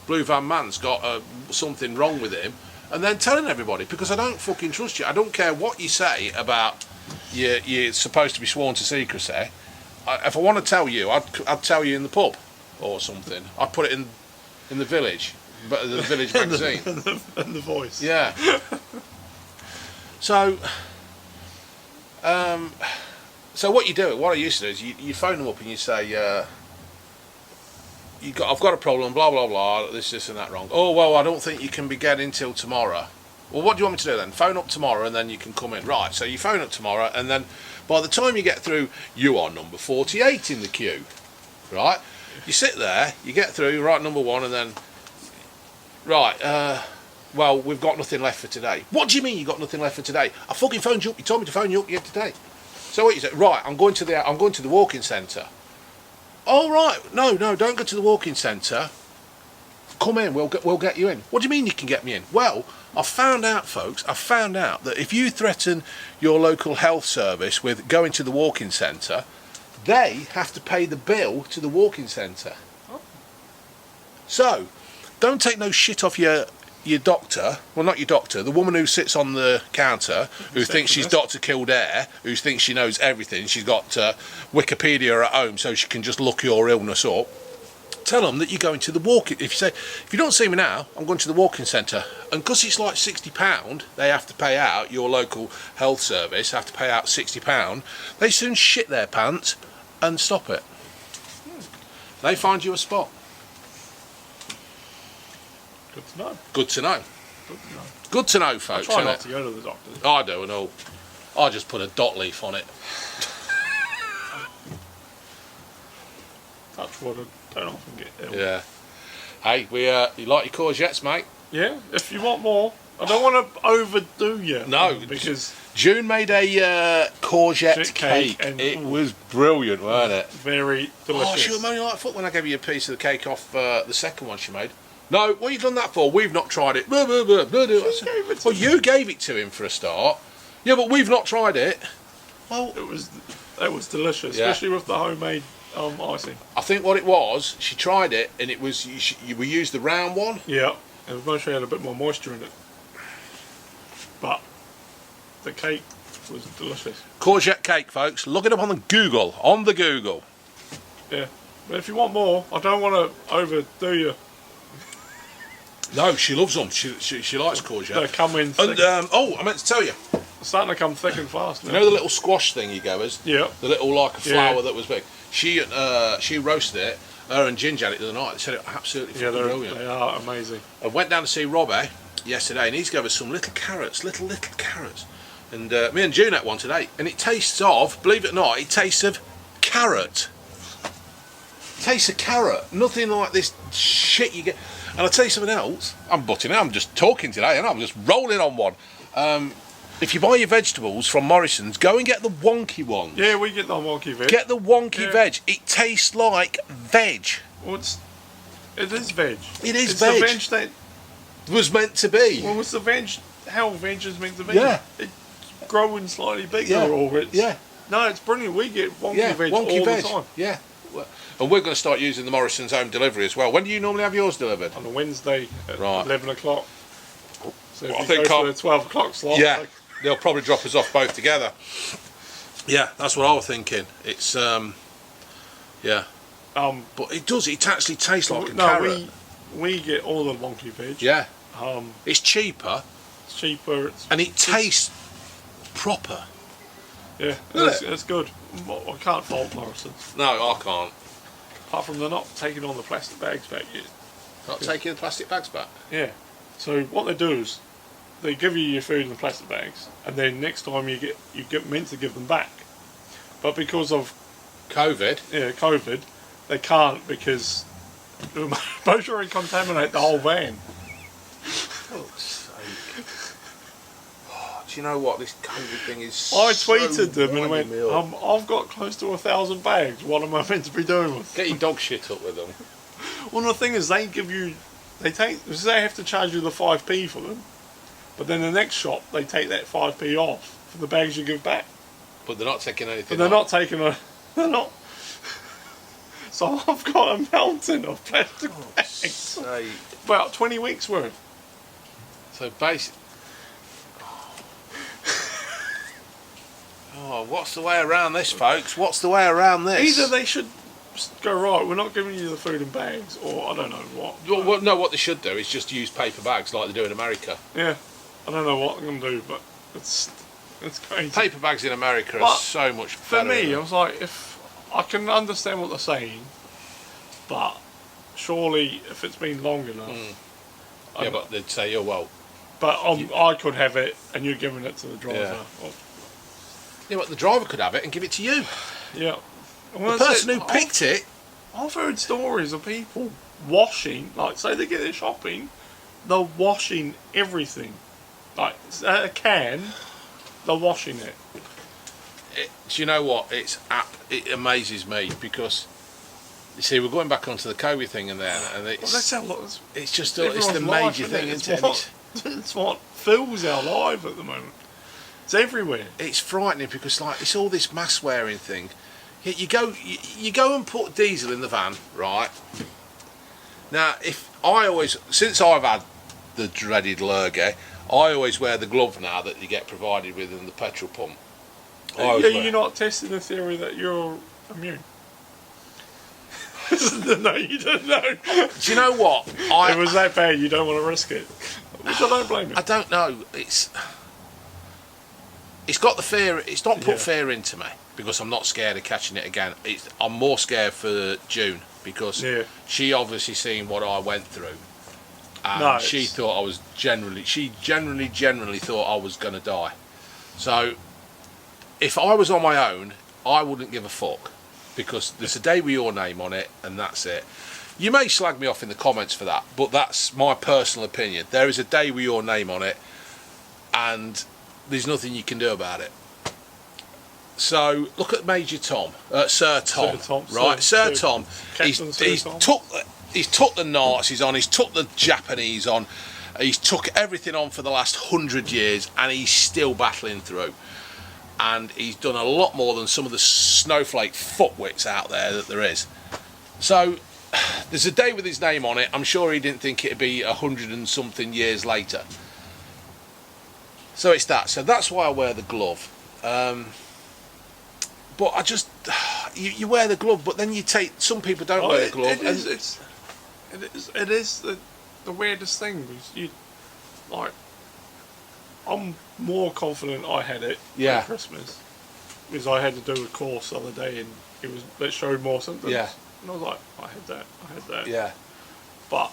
Blue Van Man's got something wrong with him, and then telling everybody, because I don't fucking trust you. I don't care what you say about you're supposed to be sworn to secrecy. If I want to tell you, I'd tell you in the pub or something. I'd put it in the village, but the village magazine. and the voice. Yeah. So what you do, what I used to do is you phone them up and you say, I've got a problem, blah blah blah, this and that wrong. Oh well, I don't think you can be getting till tomorrow. Well, what do you want me to do then? Phone up tomorrow and then you can come in. Right, so you phone up tomorrow, and then by the time you get through, you are number 48 in the queue. Right? You sit there, you get through, right, number 1, and then, right, well, we've got nothing left for today. What do you mean you got nothing left for today? I fucking phoned you up, you told me to phone you up today. So what you say? Right, I'm going to the walk-in centre. Oh, right, no, don't go to the walk-in centre. Come in, we'll get you in. What do you mean you can get me in? Well, I found out, folks, that if you threaten your local health service with going to the walk-in centre, they have to pay the bill to the walk-in centre. Oh. So, don't take no shit off your doctor, well, not your doctor, the woman who sits on the counter, who thinks she's Dr. Kildare, who thinks she knows everything. She's got Wikipedia at home so she can just look your illness up. Tell them that you're going to the walk-in. If you say, if you don't see me now, I'm going to the walk-in centre, and because it's like £60, they have to pay out, your local health service have to pay out £60, they soon shit their pants and stop it. They find you a spot. Good to know. Good to know. Good to know, folks. I try not to go to the doctor. I do, and all. I just put a dot leaf on it. Touch wood, I don't often get ill. Yeah. Hey, you like your courgettes, mate? Yeah, if you want more. I don't want to overdo you. No, because June made a courgette cake. And it was brilliant, wasn't it? Very delicious. Oh, she was moaning like fuck when I gave you a piece of the cake off the second one she made. No, what have you done that for? We've not tried it. Blah, blah, blah, blah, blah. Well, you gave it to him for a start. Yeah, but we've not tried it. Well, it was delicious, yeah. Especially with the homemade icing. I think what it was, she tried it, and it was we used the round one. Yeah, it mostly had a bit more moisture in it, but the cake was delicious. Courgette cake, folks. Look it up on the Google. Yeah, but if you want more, I don't want to overdo you. No, she loves them. She likes courgette. They come in thick. And I meant to tell you. It's starting to come thick and fast now. You know the little squash thing you gave us? Yeah. The little like a flower that was big. She roasted it. Her and Ginger had it the other night. They said it was absolutely fucking brilliant. They are amazing. I went down to see Robbie yesterday, and he's gave us some little carrots, little carrots. And me and June had one today, and it tastes of, believe it or not, it tastes of carrot. Tastes of carrot. Nothing like this shit you get. And I'll tell you something else. I'm butting it. I'm just talking today, and I'm just rolling on one. If you buy your vegetables from Morrison's, go and get the Wonky ones. Yeah, we get the Wonky veg. Get the Wonky veg. It tastes like veg. Well, it is veg. It is it's veg. The veg that Was meant to be. well, it's the veg. How veg is meant to be. Yeah. It's growing slightly bigger, Yeah. or it's Yeah. No, it's brilliant. We get Wonky veg Wonky all veg. the time. Yeah. And we're going to start using the Morrison's home delivery as well. When do you normally have yours delivered? On a Wednesday at Right. 11 o'clock. So if Well, I you think go for the 12 o'clock slot, Yeah. like, They'll probably drop us off both together. Yeah, that's what I was thinking. It's yeah. But it does. It actually tastes like a carrot. we get all the Wonky veg. Yeah. It's It's cheaper cheaper. and it tastes proper. Yeah, Isn't it's good. I can't fault Morrison's. No, I can't. Apart from they're not taking all the plastic bags back yet. Not taking the plastic bags back. Yeah. So what they do is they give you your food in the plastic bags, and then next time you get meant to give them back, but because of COVID, they can't because the motor and contaminate the whole van. Do you know what, this COVID thing is? I so tweeted them and went, winding me up. I've got close to 1,000 bags. What am I meant to be doing with? Get your dog shit up with them. Well, the thing is, they have to charge you the 5p for them, but then the next shop they take that 5p off for the bags you give back. But they're not taking anything. But they're not taking they're not. So I've got a mountain of plastic bags, Say. about 20 weeks worth. So basically. Oh, what's the way around this, folks? What's the way around this? Either they should go, right, we're not giving you the food in bags, or I don't know what. Well, no, what they should do is just use paper bags like they do in America. Yeah, I don't know what I'm going to do, but it's crazy. Paper bags in America are But so much for better. me, I was like, if I can understand what they're saying, but surely if it's been long enough. Yeah, but they'd say, oh, well. But I could have it, and you're giving it to the driver. Yeah. Or, Yeah, but the driver could have it and give it to you. yeah. The person who picked it. I've heard stories of people washing, like, say they get their shopping, they're washing everything. Like, a can, they're washing it. Do you know what? It amazes me because, you see, we're going back onto the COVID thing and there, and Well, that's how it's just it's everyone's the life, major thing, It's isn't it? it's what fills our life at the moment. It's everywhere. It's frightening because, like, it's all this mask wearing thing. You go and put diesel in the van, right? Now, since I've had the dreaded lurgy, I always wear the glove now that you get provided with in the petrol pump. You're not testing the theory that you're immune. No, you don't know. Do you know what? It was that bad, you don't want to risk it. Which I don't blame you. I don't know. It's got the fear. It's not put fear into me because I'm not scared of catching it again. I'm more scared for June because she obviously seen what I went through, and she thought I was generally thought I was going to die. So if I was on my own, I wouldn't give a fuck because there's a day with your name on it, and that's it. You may slag me off in the comments for that, but that's my personal opinion. There is a day with your name on it, and there's nothing you can do about it. So look at Major Tom, Sir Tom, right? Sir Tom. He's took the Nazis on. He's took the Japanese on. He's took everything on for the last 100 years, and he's still battling through. And he's done a lot more than some of the snowflake fuckwits out there that there is. So there's a day with his name on it. I'm sure he didn't think it'd be 100 and something years later. So it's that. So that's why I wear the glove. But I just, you wear the glove, but then some people don't wear the glove. It is the weirdest thing. I'm more confident I had it at Christmas because I had to do a course the other day and it showed more symptoms. Yeah. And I was like, I had that. Yeah. But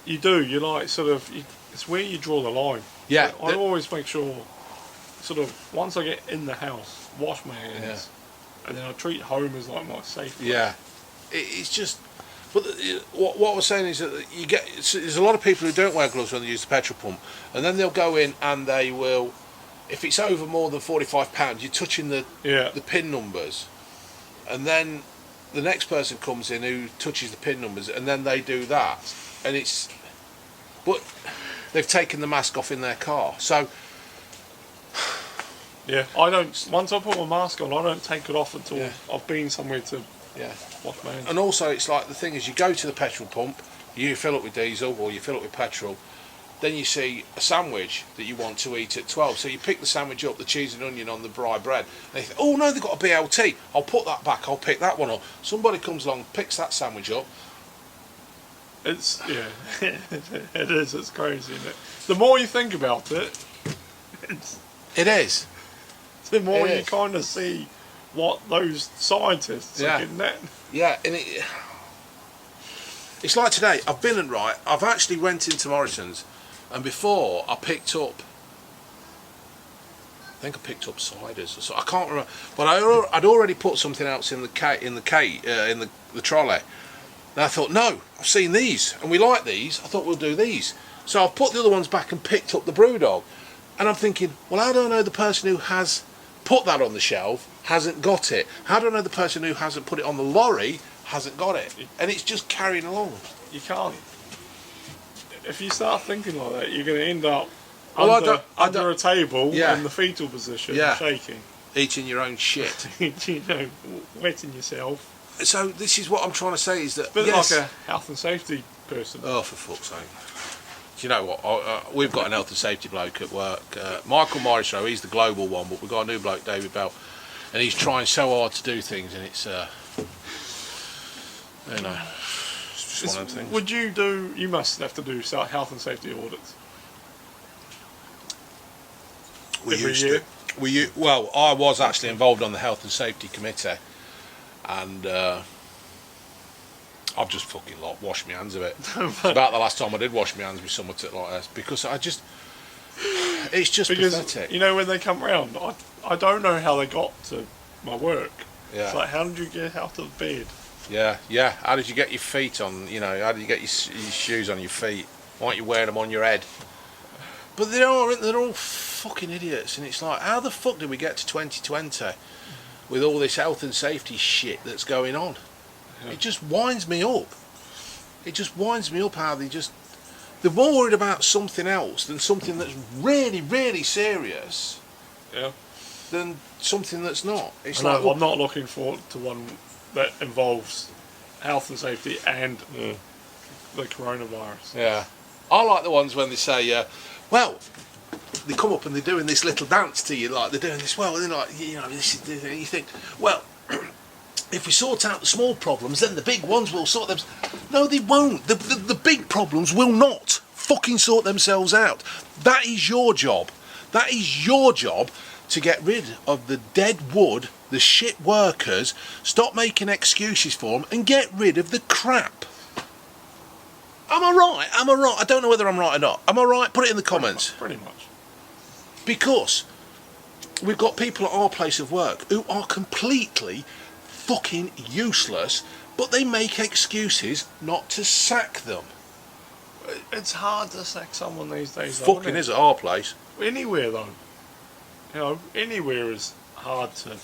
you're like it's where you draw the line. Yeah. I always make sure, once I get in the house, wash my hands, and then I treat home as like my safe place. Yeah. it's just. But what I was saying is that there's a lot of people who don't wear gloves when they use the petrol pump, and then they'll go in and they will, if it's over more than £45, you're touching the pin numbers, and then the next person comes in who touches the pin numbers, and then they do that, and but they've taken the mask off in their car, so. Yeah, I don't. Once I put my mask on, I don't take it off until I've been somewhere to wash my hands. And also, it's like the thing is, you go to the petrol pump, you fill up with diesel or you fill up with petrol, then you see a sandwich that you want to eat at 12. So you pick the sandwich up, the cheese and onion on the dry bread, and you think, oh no, they've got a BLT. I'll put that back. I'll pick that one up. Somebody comes along, picks that sandwich up. It's it is. It's crazy, isn't it? The more you think about it, it is. The more you kind of see what those scientists are getting at. Yeah, and it's like today. I've actually went into Morrison's, and before I picked up, I think I picked up ciders or so. I can't remember, but I'd already put something else in the trolley. And I thought, no, I've seen these and we like these. I thought we'll do these. So I've put the other ones back and picked up the BrewDog. And I'm thinking, well, how do I know the person who has put that on the shelf hasn't got it? How do I know the person who hasn't put it on the lorry hasn't got it? And it's just carrying along. You can't. If you start thinking like that, you're going to end up under a table in the fetal position, shaking. Eating your own shit. Wetting yourself. So this is what I'm trying to say is that... But like a health and safety person. Oh, for fuck's sake. Do you know what? We've got an health and safety bloke at work. Michael Morrisrow, he's the global one, but we've got a new bloke, David Bell, and he's trying so hard to do things, and it's, you know, it's just one of them things. You must have to do health and safety audits. Every year? Well, I was actually involved on the health and safety committee, and I've just fucking washed my hands of it. It's about the last time I did wash my hands with someone like this, because it's just pathetic. You know, when they come round, I don't know how they got to my work. Yeah. It's like, how did you get out of bed? Yeah. How did you get your feet on? You know, how did you get your shoes on your feet? Why aren't you wearing them on your head? But they're all fucking idiots, and it's like, how the fuck did we get to 2020 with all this health and safety shit that's going on? Yeah. It just winds me up. It just winds me up how they're more worried about something else than something that's really, really serious. Yeah. Than something that's not. I'm not looking forward to one that involves health and safety and the coronavirus. Yeah. I like the ones when they say, well, they come up and they're doing this little dance to you, like they're doing this, well, they're like, you know, this is, you think, well, if we sort out the small problems, then the big ones will sort them. No, they won't. The big problems will not fucking sort themselves out. That is your job. That is your job, to get rid of the dead wood, the shit workers, stop making excuses for them, and get rid of the crap. Am I right? I don't know whether I'm right or not. Am I right? Put it in the comments. Pretty much. Because we've got people at our place of work who are completely fucking useless, but they make excuses not to sack them. It's hard to sack someone these days. Fucking is at our place. Anywhere though. You know, anywhere is hard to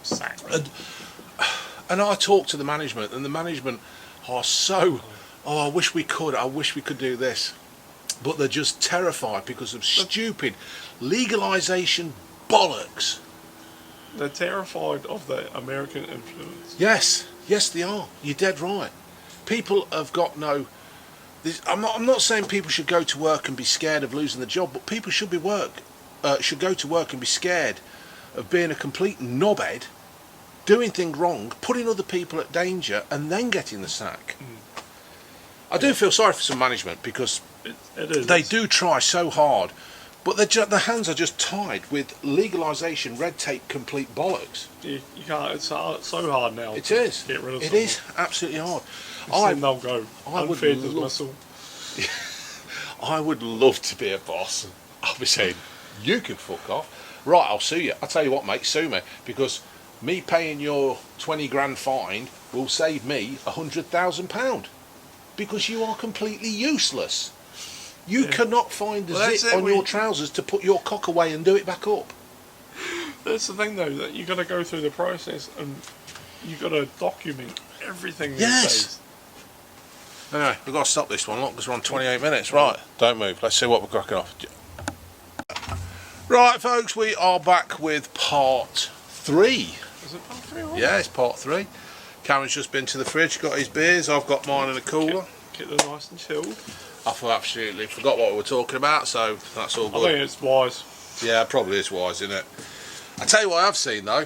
sack. And I talk to the management, and the management are so, I wish we could do this. But they're just terrified because of stupid legalisation bollocks. They're terrified of the American influence. Yes they are. You're dead right. People have got no... I'm not saying people should go to work and be scared of losing the job, but people should go to work and be scared of being a complete knobhead, doing things wrong, putting other people at danger, and then getting the sack. I do feel sorry for some management, because they do try so hard, but their hands are just tied with legalisation, red tape, complete bollocks. You can't. It's so hard now. It is. Get rid of it someone. Is absolutely hard. They'll go. Unfed as muscle. I would love to be a boss. I'll be saying, you can fuck off. Right, I'll sue you. I'll tell you what, mate, sue me, because me paying your 20 grand fine will save me £100,000 because you are completely useless. You cannot find a zip on your trousers to put your cock away and do it back up. That's the thing though, that you got to go through the process and you got to document everything these days. Anyway, we've got to stop this one, look, because we're on 28 minutes. Right, don't move. Let's see what we're cracking off. Right, folks, we are back with part 3. Is it part 3? Or yeah, it's part 3. Cameron's just been to the fridge, got his beers. I've got mine in the cooler. Get them nice and chilled. I absolutely forgot what we were talking about, so that's all good. I think it's wise. Yeah, probably is wise, isn't it? I tell you what I've seen though.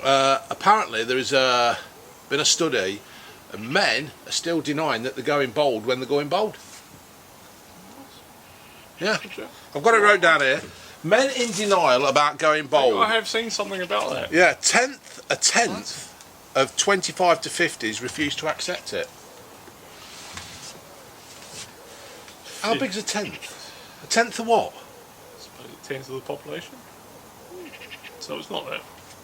Apparently there has been a study, and men are still denying that they're going bald when they're going bald. Yeah, I've got it wrote down here. Men in denial about going bald. I have seen something about that. Yeah, a tenth of 25 to 50s refuse to accept it. How big's a tenth? A tenth of what? I suppose a tenth of the population. So it's not that.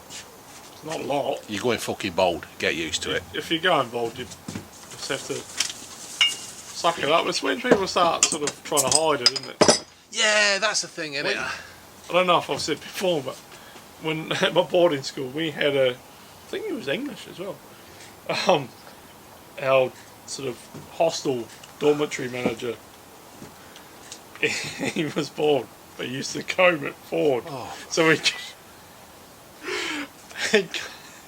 It's not a lot. You're going fucking bald. Get used to it. If you're going bald, you just have to suck it up. It's when people start sort of trying to hide it, isn't it? Yeah, that's the thing, isn't it? I don't know if I've said before, but when at my boarding school we had I think it was English as well. Our sort of hostel dormitory manager. He was bald, but he used to comb it forward. Oh. So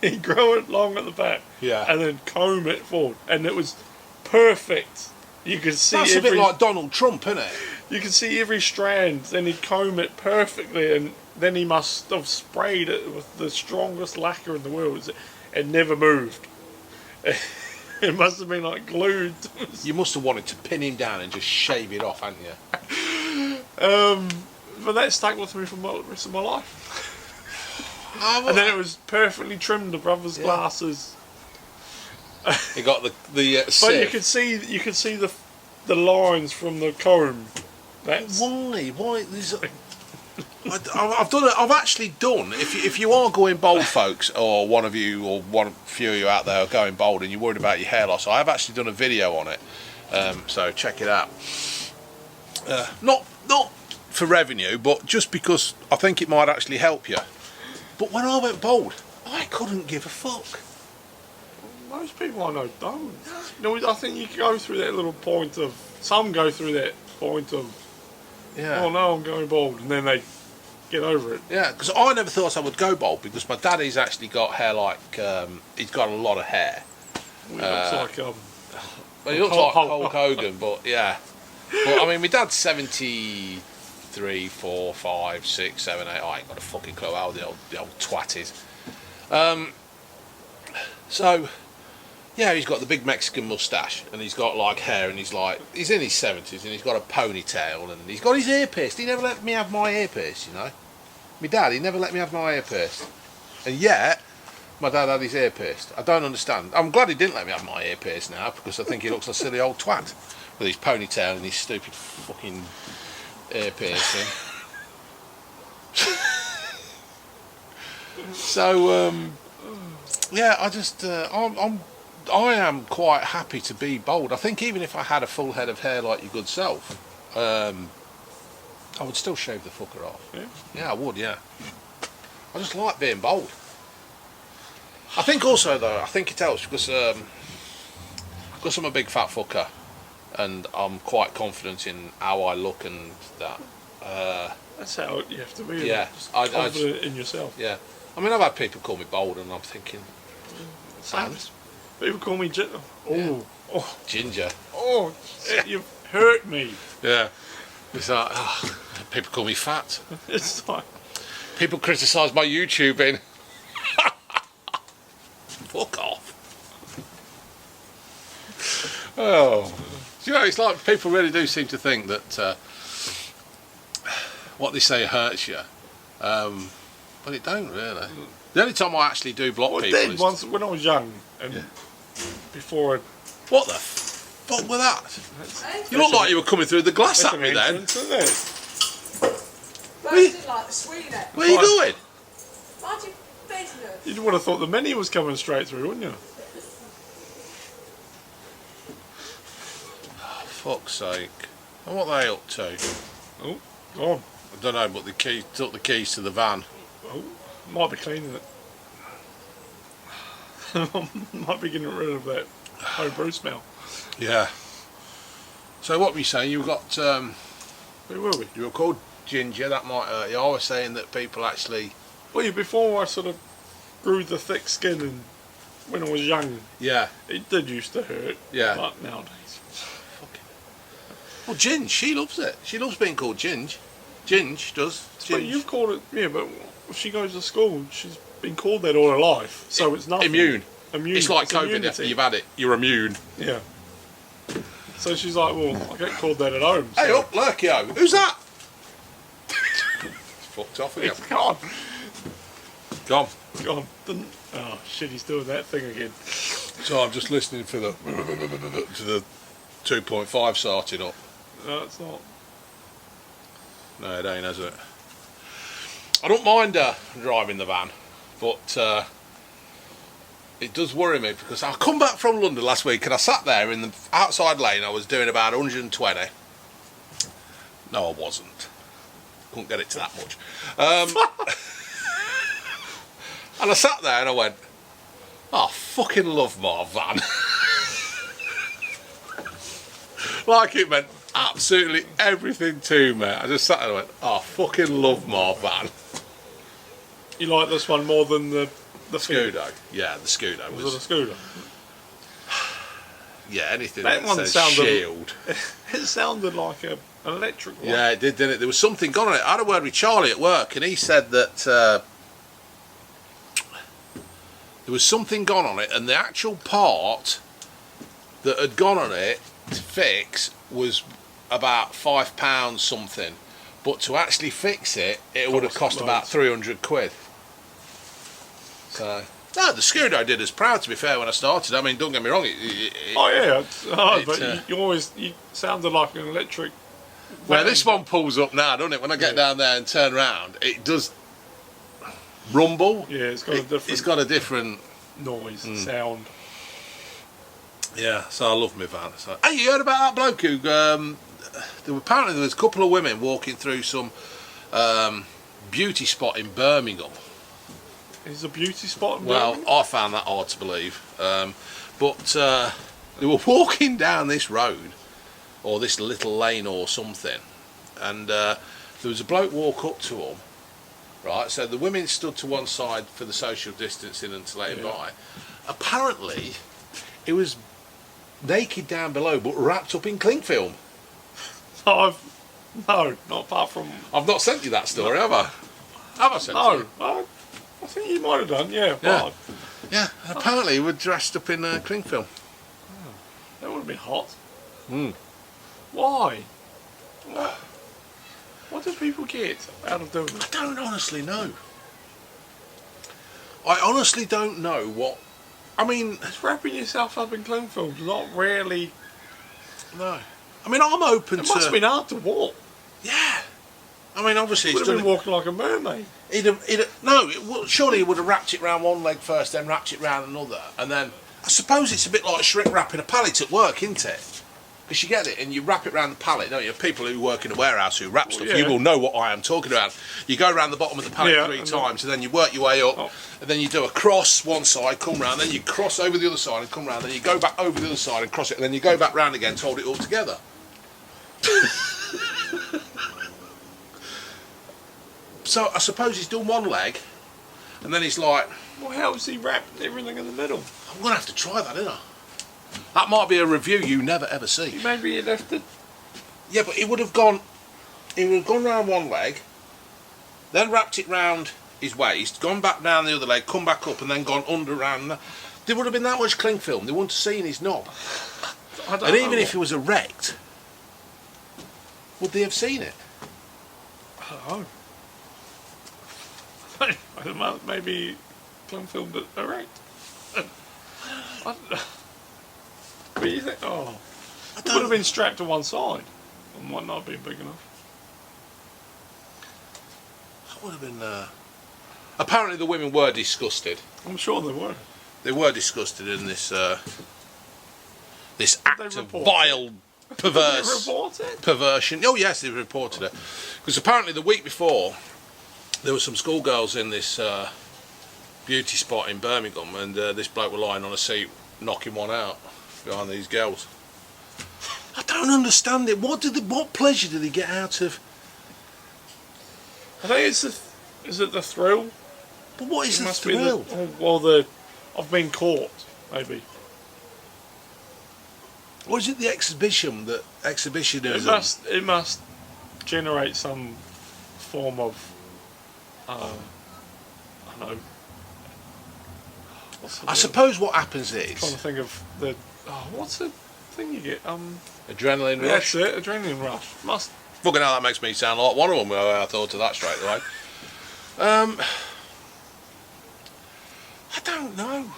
he'd grow it long at the back, and then comb it forward, and it was perfect. You could see that's a bit like Donald Trump, isn't it? You could see every strand. Then he'd comb it perfectly, and then he must have sprayed it with the strongest lacquer in the world. It never moved. It must have been like glued. You must have wanted to pin him down and just shave it off, hadn't you? But that stuck with me for the rest of my life. And then it was perfectly trimmed. The brother's glasses. You got the but you could see the lines from the comb. That's why? I've done it. I've actually done. If you are going bald, folks, or one of you or one few of you out there are going bald and you're worried about your hair loss, I have actually done a video on it. So check it out. Not for revenue, but just because I think it might actually help you. But when I went bald, I couldn't give a fuck. Most people I know don't. I think you go through that little point of. Some go through that point of. Yeah. Oh no, I'm going bald, and then they get over it. Yeah, because I never thought I would go bald because my daddy's actually got hair like he's got a lot of hair. He looks like well, he looks like Hulk Hogan, but yeah. But I mean, my dad's 73, 4, 5, 6, 7, 8. I ain't got a fucking clue how the old twat is. So. Yeah, he's got the big Mexican moustache, and he's got like hair, and he's in his 70s, and he's got a ponytail, and he's got his ear pierced. He never let me have my ear pierced, you know. My dad, he never let me have my ear pierced, and yet my dad had his ear pierced. I don't understand. I'm glad he didn't let me have my ear pierced now, because I think he looks like a silly old twat with his ponytail and his stupid fucking ear piercing. So yeah, I am quite happy to be bald. I think even if I had a full head of hair like your good self, I would still shave the fucker off. Yeah, I would, yeah. I just like being bald. I think also, though, I think it helps because I'm a big fat fucker and I'm quite confident in how I look and that. That's how you have to be. Yeah. Confident in yourself. Yeah. I mean, I've had people call me bald and I'm thinking... Sounds. People call me Ginger. Oh, Ginger. Oh, you've hurt me. Yeah. It's like, people call me fat. It's like... People criticise my YouTubing. Fuck off. Oh. You know, it's like people really do seem to think that what they say hurts you. But it don't really. The only time I actually do block people is... once when I was young and before I... What the fuck was that? You look like you were coming through the glass at me then. Where are you going? Where are you going? Why do you business. You would have thought the mini was coming straight through, wouldn't you? Fuck's sake. And what are they up to? Oh, go on. I don't know, but the key took the keys to the van. Oh, might be cleaning it. Might be getting rid of that homebrew smell. Yeah. So what were you saying? You got Who were we? you were called ginger. That might hurt you. I was saying that people actually. Well, yeah, before I sort of grew the thick skin and when I was young, Yeah. it did used to hurt. Yeah. But nowadays. Well, Ginge, she loves it. She loves being called Ginge. Ginge does. But Ginge. you've called it, yeah, but if she goes to school, she's been called that all her life. So it's nothing. Immune. Immune. It's like It's COVID. immunity. After you've had it, you're immune. Yeah. So she's like, well, I get called that at home. Hey so. up, Lurkio. Who's that? It's fucked off again. It's gone. Gone. Gone. Oh, shit, he's doing that thing again. So I'm just listening for the to the 2.5 starting up. No, it's not. No, it ain't, has it? I don't mind driving the van, but it does worry me because I come back from London last week and I sat there in the outside lane. I was doing about 120. No, I wasn't. Couldn't get it to that much. And I sat there and I went, "I fucking love my van." Like it meant absolutely everything to me. I just sat there and went, "I fucking love my van." You like this one more than the Scudo. Yeah, the Scudo Was was. it a scooter? Yeah, anything That that, one says sounded- shield. It sounded like an electric one. Yeah, it did, didn't it? There was something gone on it. I had a word with Charlie at work, and he said that there was something gone on it, and the actual part that had gone on it to fix was about £5 something, but to actually fix it, it would have cost about loads. 300 quid. So no, the Scudo did us proud. To be fair, when I started, I mean, don't get me wrong. Oh yeah, but It, you sounded like an electric. Well, van. this one pulls up now, doesn't it? When I get down there and turn around, it does rumble. Yeah, it's got a different It's got a different. noise, sound. Yeah, so I love my van. So, hey, you heard about that bloke who? Apparently there was a couple of women walking through some beauty spot in Birmingham. Is a beauty spot. In Well, Birmingham? I found that hard to believe. But they were walking down this road, or this little lane or something, and there was a bloke walk up to them. Right, so the women stood to one side for the social distancing and to let him by. Apparently, it was naked down below, but wrapped up in cling film. no, not apart from. I've not sent you that story, have I? Have I sent No, you? I think you might have done. Yeah, Yeah. but Yeah, and apparently he was dressed up in cling film. that would have been hot. Mm. Why? What do people get out of doing I that? don't honestly know. I honestly don't know what. I mean, It's wrapping yourself up in cling film. Not really. no. I mean, I'm open It to. must have been hard to walk. Yeah. I mean, obviously, Would he's have done been it. walking like a mermaid. Surely he would have wrapped it round one leg first, then wrapped it round another, and then. I suppose it's a bit like shrink wrapping a pallet at work, isn't it? Because you get it and you wrap it around the pallet, don't you? People who work in a warehouse who wrap stuff, yeah. you will know what I am talking about. You go around the bottom of the pallet Yeah, 3 and times, and then you work your way up, Oh. and then you do a cross one side, come round, then you cross over the other side and come round, then you go back over the other side and cross it, and then you go back round again to hold it all together. So I suppose he's done one leg, and then he's like, Well, how has he wrapped everything in the middle? I'm going to have to try that, isn't I? That might be a review you never ever see. Maybe he left it. Yeah, but he would have gone round one leg, then wrapped it round his waist, gone back down the other leg, come back up, and then gone under round. There would have been that much cling film. They wouldn't have seen his knob. I don't And know even if he was erect, would they have seen it? I don't know. Maybe cling film that erect. I don't know. But you think, it would have been strapped to one side. It might not have been big enough. That would have been. Apparently the women were disgusted. I'm sure they were. They were disgusted in this this act of report vile, perverse Did they report it? perversion. Oh yes, they reported it. Because apparently the week before, there were some schoolgirls in this beauty spot in Birmingham, and this bloke were lying on a seat, knocking one out behind these girls. I don't understand it. What pleasure did he get out of? I think is it the thrill? But what is It the must be thrill? I've been caught, maybe. Or is it the exhibition? That exhibitionism? It must generate some form of I don't know. I suppose what happens is I'm trying to think of what's the thing you get? adrenaline rush. That's it, adrenaline rush. Must. Fucking hell, that makes me sound like one of them. I thought of that straight away. I don't know.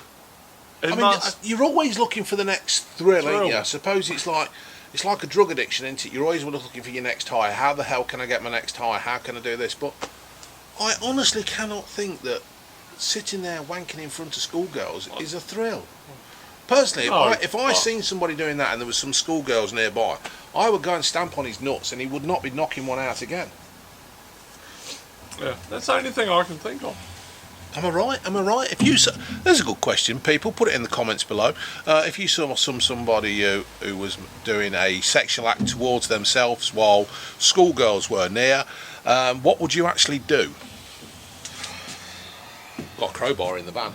You're always looking for the next thrill, ain't you? I suppose it's like a drug addiction, isn't it? You're always looking for your next high. How the hell can I get my next high? How can I do this? But I honestly cannot think that sitting there wanking in front of schoolgirls is a thrill. Personally, if I seen somebody doing that and there was some schoolgirls nearby, I would go and stamp on his nuts and he would not be knocking one out again. Yeah, that's the only thing I can think of. Am I right? There's a good question, people. Put it in the comments below. If you saw somebody who was doing a sexual act towards themselves while schoolgirls were near, what would you actually do? Got a crowbar in the van.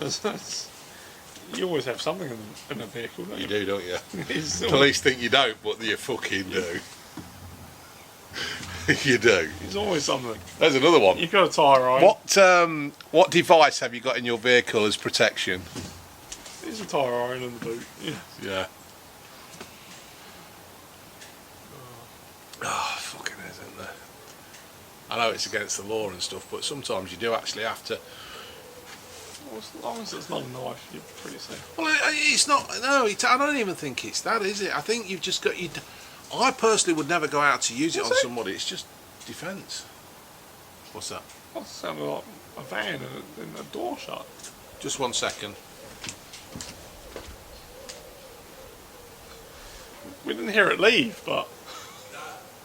You always have something in a vehicle, don't you? You do, don't you? Police think you don't, but you fucking do. You do. There's always something. There's another one. You've got a tyre iron. What device have you got in your vehicle as protection? There's a tyre iron in the boot. Yeah. Oh, fucking isn't there? I know it's against the law and stuff, but sometimes you do actually have to. Well, as long as it's not a knife, you're pretty safe. Well, it's not. No, I don't even think it's that, is it? I think you've just got. I personally would never go out to use it on somebody. It's just defence. What's that? That sounded like a van and a door shut. Just 1 second. We didn't hear it leave, but.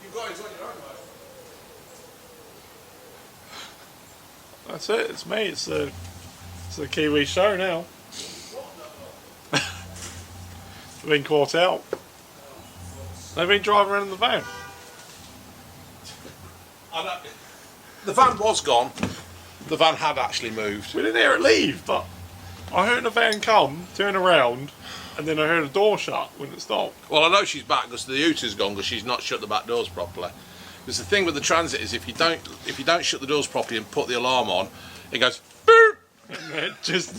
You've got it on your own, mate. That's it. It's me. It's the Kiwi show now. They've been caught out. They've been driving around in the van. The van was gone. The van had actually moved. We didn't hear it leave, but I heard the van come, turn around, and then I heard a door shut when it stopped. Well, I know she's back because the hooter's gone because she's not shut the back doors properly. Because the thing with the Transit is if you don't shut the doors properly and put the alarm on, it goes boop. And it just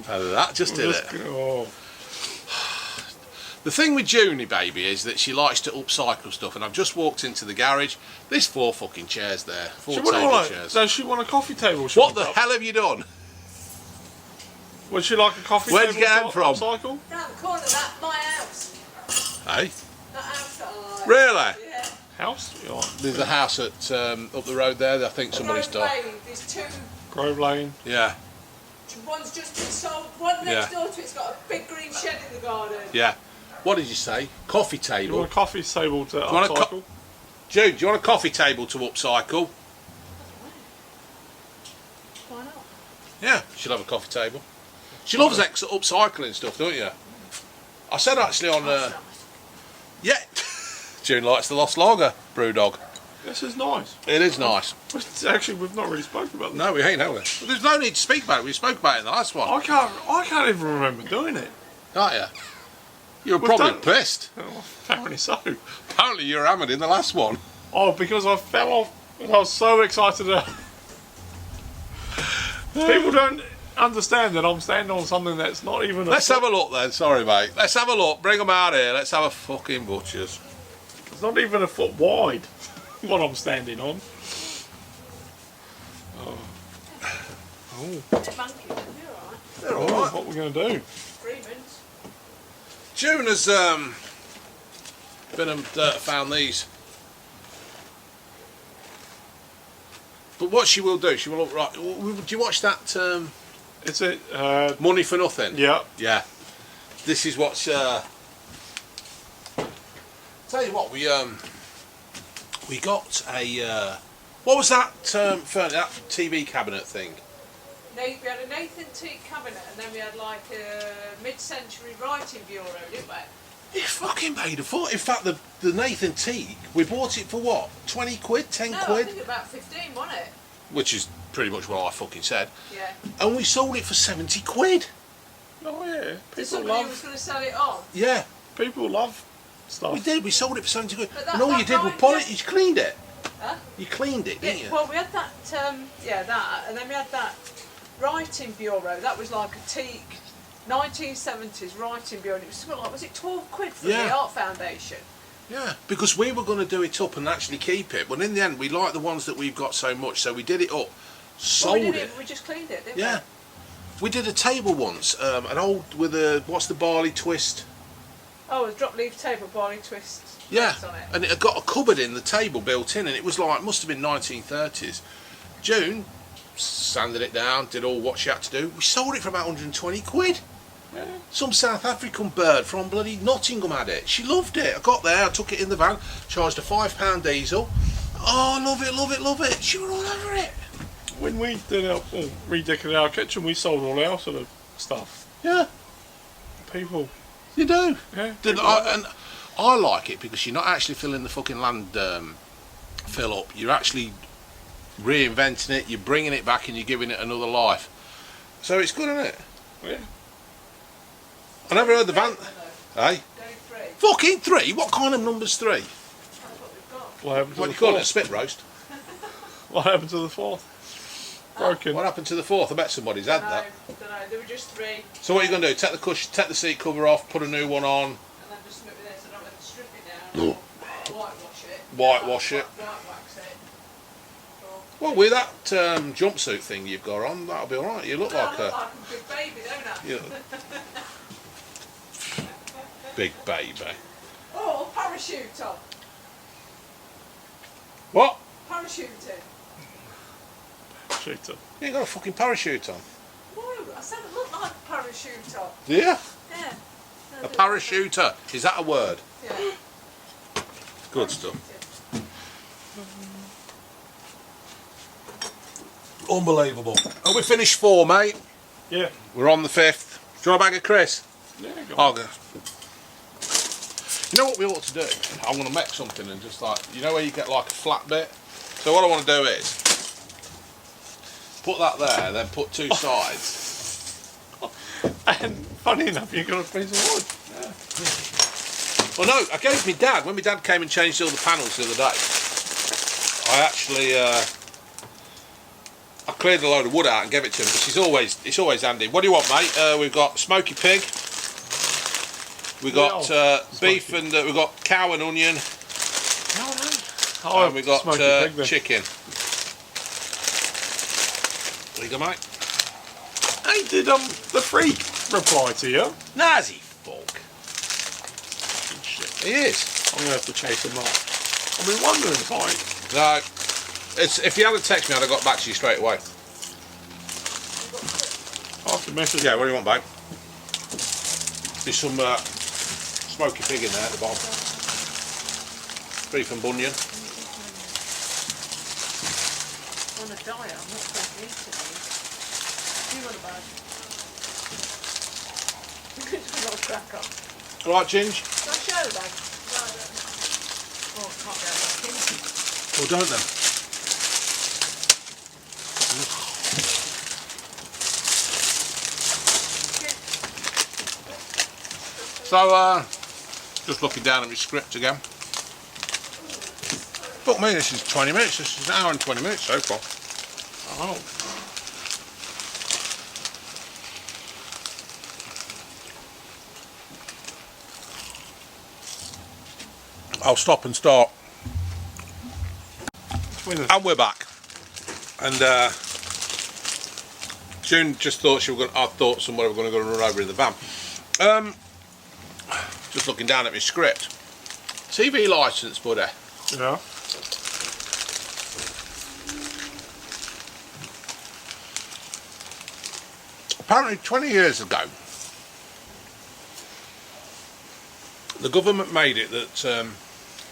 That just did it. Oh. The thing with Jonni, baby, is that she likes to upcycle stuff, and I've just walked into the garage. There's 4 fucking chairs there. 4 table chairs. Does she want a coffee table? What the hell have you done? Would she like a coffee Where'd table? you get them from? Upcycle? Down the corner of that, my house. Hey? That house that I like. Really? Yeah. House? You like? There's a house at up the road there that I think somebody's done. There's 2. Grove Lane? Yeah. One's just been sold. One next door to it's got a big green shed in the garden. Yeah. What did you say? Coffee You table? want a coffee table to upcycle? Jude, do you want a coffee table to upcycle? Why not? Yeah, she'll have a coffee table. She loves upcycling stuff, don't you? I said actually on... yeah. June likes the Lost Lager, BrewDog. This is nice. It is nice. Actually, we've not really spoken about this. No, we ain't, have we? Well, there's no need to speak about it. We spoke about it in the last one. I can't even remember doing it. Can't you? You were probably pissed. Oh, apparently so. Apparently you were hammered in the last one. Oh, because I fell off and I was so excited. People don't understand that I'm standing on something that's not even. Let's have a look then. Sorry, mate. Let's have a look. Bring them out here. Let's have a fucking butchers. It's not even a foot wide. What I'm standing on. Oh. Monkey, you're alright. They're all right. What we're going to do? 3 minutes. June has been and found these But what she will do, she will look right. Do you watch that? Is it Money for Nothing? Yeah. Yeah. This is what's. Tell you what, we got a. What was that? That TV cabinet thing. We had a Nathan teak cabinet, and then we had like a mid-century writing bureau, didn't we? It fucking paid a foot. In fact, the Nathan teak, we bought it for what? 20 quid? 10 No, quid? I think about 15, wasn't it? Which is pretty much what I fucking said. Yeah. And we sold it for 70 quid. Oh yeah. So People somebody love. was going to sell it on. Yeah. People love stuff. We did. We sold it for 70 quid. But that- And all that you did was right, polish. yeah. You cleaned it. Huh? You cleaned it, didn't Yeah, you? well, we had that, that, and then we had that writing bureau. That was like a teak 1970s writing bureau. And it was something like, was it 12 quid for Yeah. the Art Foundation? Yeah, because we were going to do it up and actually keep it, but in the end we like the ones that we've got so much, so we did it up, sold well, it. We just cleaned it, didn't Yeah, we did a table once, an old with a what's the barley twist? we? Oh, a drop leaf table, barley twist. Yeah, notes on it. and it had got a cupboard in the table built in, and it was like must have been 1930s. June sanded it down, did all what she had to do. We sold it for about 120 quid. Yeah. Some South African bird from bloody Nottingham had it. She loved it. I got there, I took it in the van, charged a £5 diesel. Oh, love it, love it, love it. She was all over it. When we did redecorated our kitchen, we sold all our sort of stuff. Yeah, People, you do. yeah. And I like it because you're not actually filling the fucking land fill up. You're actually reinventing it. You're bringing it back and you're giving it another life. So it's good, isn't it? Yeah. I never heard the van. Hey, Day 3. fucking 3. What kind of number's 3? That's what we've got. What happened to What the do you call it? A fourth? spit roast. What happened to the fourth? Broken. What happened to the 4th? I bet somebody's had No, that. don't know. There were just 3. So what are you going to do? Take the cushion, take the seat cover off, put a new one on, And then just smooth it there so I don't have to strip it down. Or whitewash it. whitewash it. White wax it. Or, Well, with that jumpsuit thing you've got on, that'll be alright. You look I like look a like a big baby, don't I? you big baby. Oh, parachute on. What? Parachuting. Shooter. You ain't got a fucking parachute on. No, I said it looked like a parachute on. Do you? Yeah. A parachuter. Is that a word? Yeah. Good stuff. Unbelievable. Are we finished 4, mate? Yeah. We're on the 5th. Do you want a bag of Chris? Yeah. Go I'll on. go. You know what we ought to do? I'm going to make something and just like, you know where you get like a flat bit? So what I want to do is put that there, then put 2 sides. And funny enough, you got a piece of wood. Well, no, I gave my dad, when my dad came and changed all the panels the other day, I actually, I cleared a load of wood out and gave it to him, because it's always handy. What do you want, mate? We've got smoky pig, we've got beef, and we've got cow and onion, and we've got smoky pig then. chicken. There you go, mate. Hey, did the freak reply to you? Nazi fuck. Shit. He is. I'm gonna have to chase him up. I've been wondering if No, if you hadn't texted me, I'd have got back to you straight away. after message. Yeah, what do you want, babe? There's some smoky pig in there at the bottom. Beef and bunion. On a diet, I'm not going to eat it. Do you want a bag? It's not crack up. Alright, Ginge? Can I show the bag? No, I don't. Oh, I can't get back in. Well, don't then. So, just looking down at my script again. Fuck me, this is 20 minutes. This is an hour and 20 minutes so far. Oh. I'll stop and start. And we're back. And June just thought I thought somebody were going to go run over in the van. Just looking down at my script. TV licence, buddy. Yeah. Apparently 20 years ago, the government made it that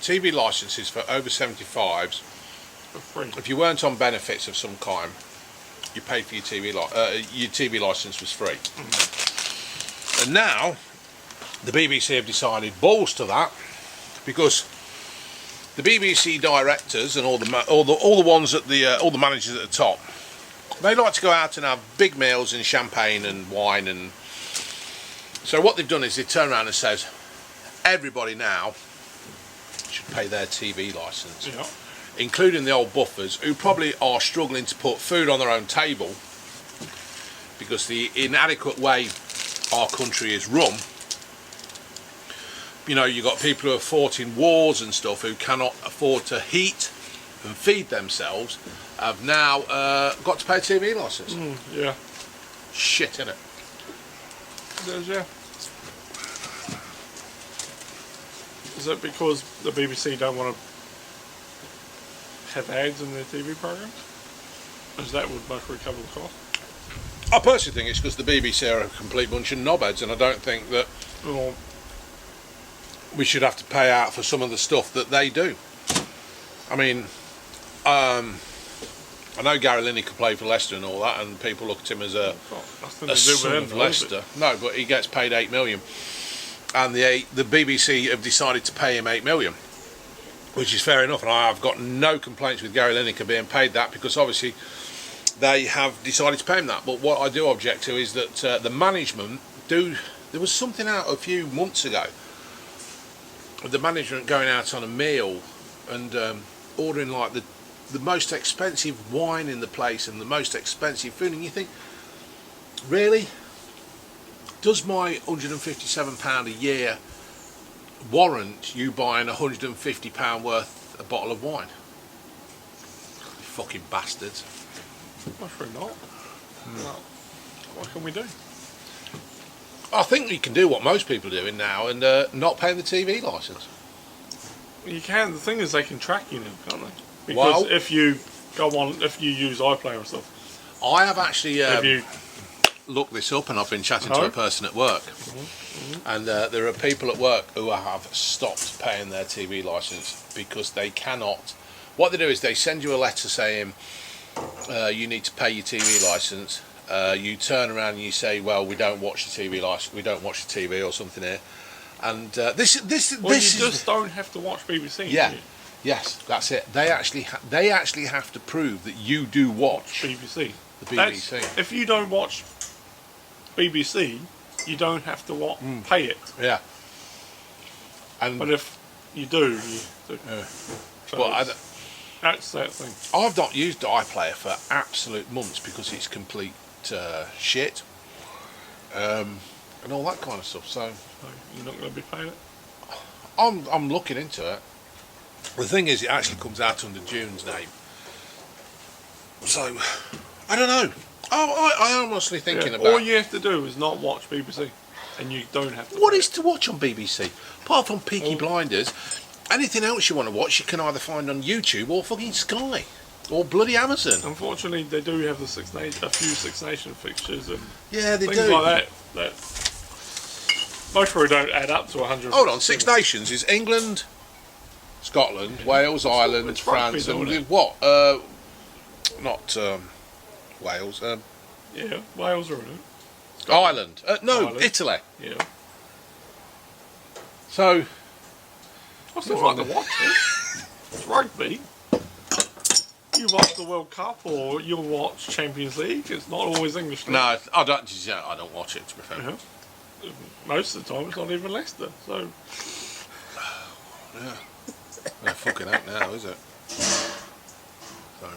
TV licences for over 75s, For free. if you weren't on benefits of some kind, you paid for your TV licence was free. And now the BBC have decided balls to that, because the BBC directors and all the ones at the all the managers at the top, they like to go out and have big meals and champagne and wine, and so what they've done is they turn around and says everybody now should pay their TV licence, Yeah. including the old buffers who probably are struggling to put food on their own table because the inadequate way our country is run. You know, you've got people who have fought in wars and stuff who cannot afford to heat and feed themselves, have now got to pay a TV licence. Yeah. Shit, innit? There's, yeah. Is it because the BBC don't want to have ads in their TV programmes? Is that would most recover the cost? I personally think it's because the BBC are a complete bunch of knobheads, and I don't think that Or we should have to pay out for some of the stuff that they do. I mean, I know Gary Lineker played for Leicester and all that, and people look at him as a son of Leicester. No, but he gets paid 8 million, and the BBC have decided to pay him 8 million, which is fair enough, and I've got no complaints with Gary Lineker being paid that, because obviously they have decided to pay him that. But what I do object to is that the management do. There was something out a few months ago, the management going out on a meal and ordering like the most expensive wine in the place and the most expensive food, and you think, really? Does my £157 a year warrant you buying £150 worth a bottle of wine? You fucking bastards. Most not. Well, what can we do? I think you can do what most people are doing now and not paying the TV licence. You can. The thing is, they can track you now, can't they? Because Well- if you go on, if you use iPlayer and stuff, I have actually if you looked this up, and I've been chatting to a person at work, and there are people at work who have stopped paying their TV licence because they cannot. What they do is they send you a letter saying you need to pay your TV licence. You turn around and you say, well, we don't watch the TV license, we don't watch the TV or something here, and this well, you is just don't have to watch BBC. yeah. do you? Yes, that's it. They actually have to prove that you do watch BBC. the BBC. If you don't watch BBC, you don't have to pay it. Yeah. And But if you do, you do. So but that's that thing. I've not used iPlayer for absolute months because it's complete shit, and all that kind of stuff. So So you're not going to be paying it. I'm looking into it. The thing is, it actually comes out under June's name. So I don't know. I am honestly thinking about. All you have to do is not watch BBC, and you don't have to. What pay is to watch on BBC apart from Peaky Blinders? Anything else you want to watch, you can either find on YouTube or fucking Sky or bloody Amazon. Unfortunately, they do have a few Six Nation fixtures and Yeah, they things do. like that most probably don't add up to 100. Hold on, Six Nations is England, Scotland, Wales, Ireland, it's rugby, France, though, and isn't it? what? Not Wales. Yeah, Wales are in it. Ireland. No, Ireland. Italy. Yeah. So I still like to watch it. It's rugby. You watch the World Cup or you'll watch Champions League. It's not always English. no, I don't watch it, to be fair. Yeah. Most of the time, it's not even Leicester. So Yeah. Well, fucking out now, is it? So.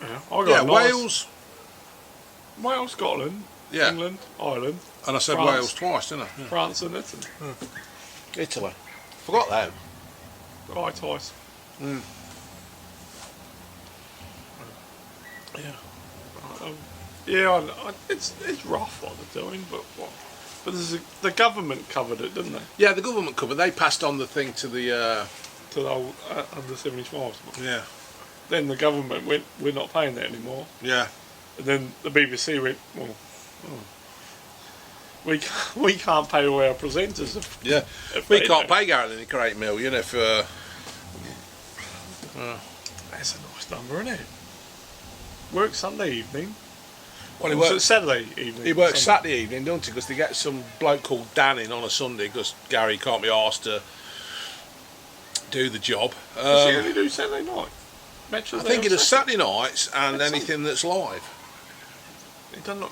yeah, I got Yeah, a nice- Wales, Scotland, Yeah. England, Ireland, and I said France. Wales twice, didn't I? Yeah. France, and Italy. Italy. Forgot them. Right, twice. Yeah. Yeah, it's rough what they're doing, but the government covered it, didn't they? Yeah, the government covered. They passed on the thing to the. To the old under 75s. Yeah. Then the government went, we're not paying that anymore. Yeah. And then the BBC went, well, we can't pay all our presenters. If We can't pay Gary Lineker £8 million if... That's a nice number, isn't it? Work Sunday evening. Well, he Was works it Saturday evening? He works Sunday? Saturday evening, don't he? Because they get some bloke called Dan in on a Sunday because Gary can't be asked to do the job. Does he only do Saturday night? Matches I think he there on does Saturday nights and anything that's live. He done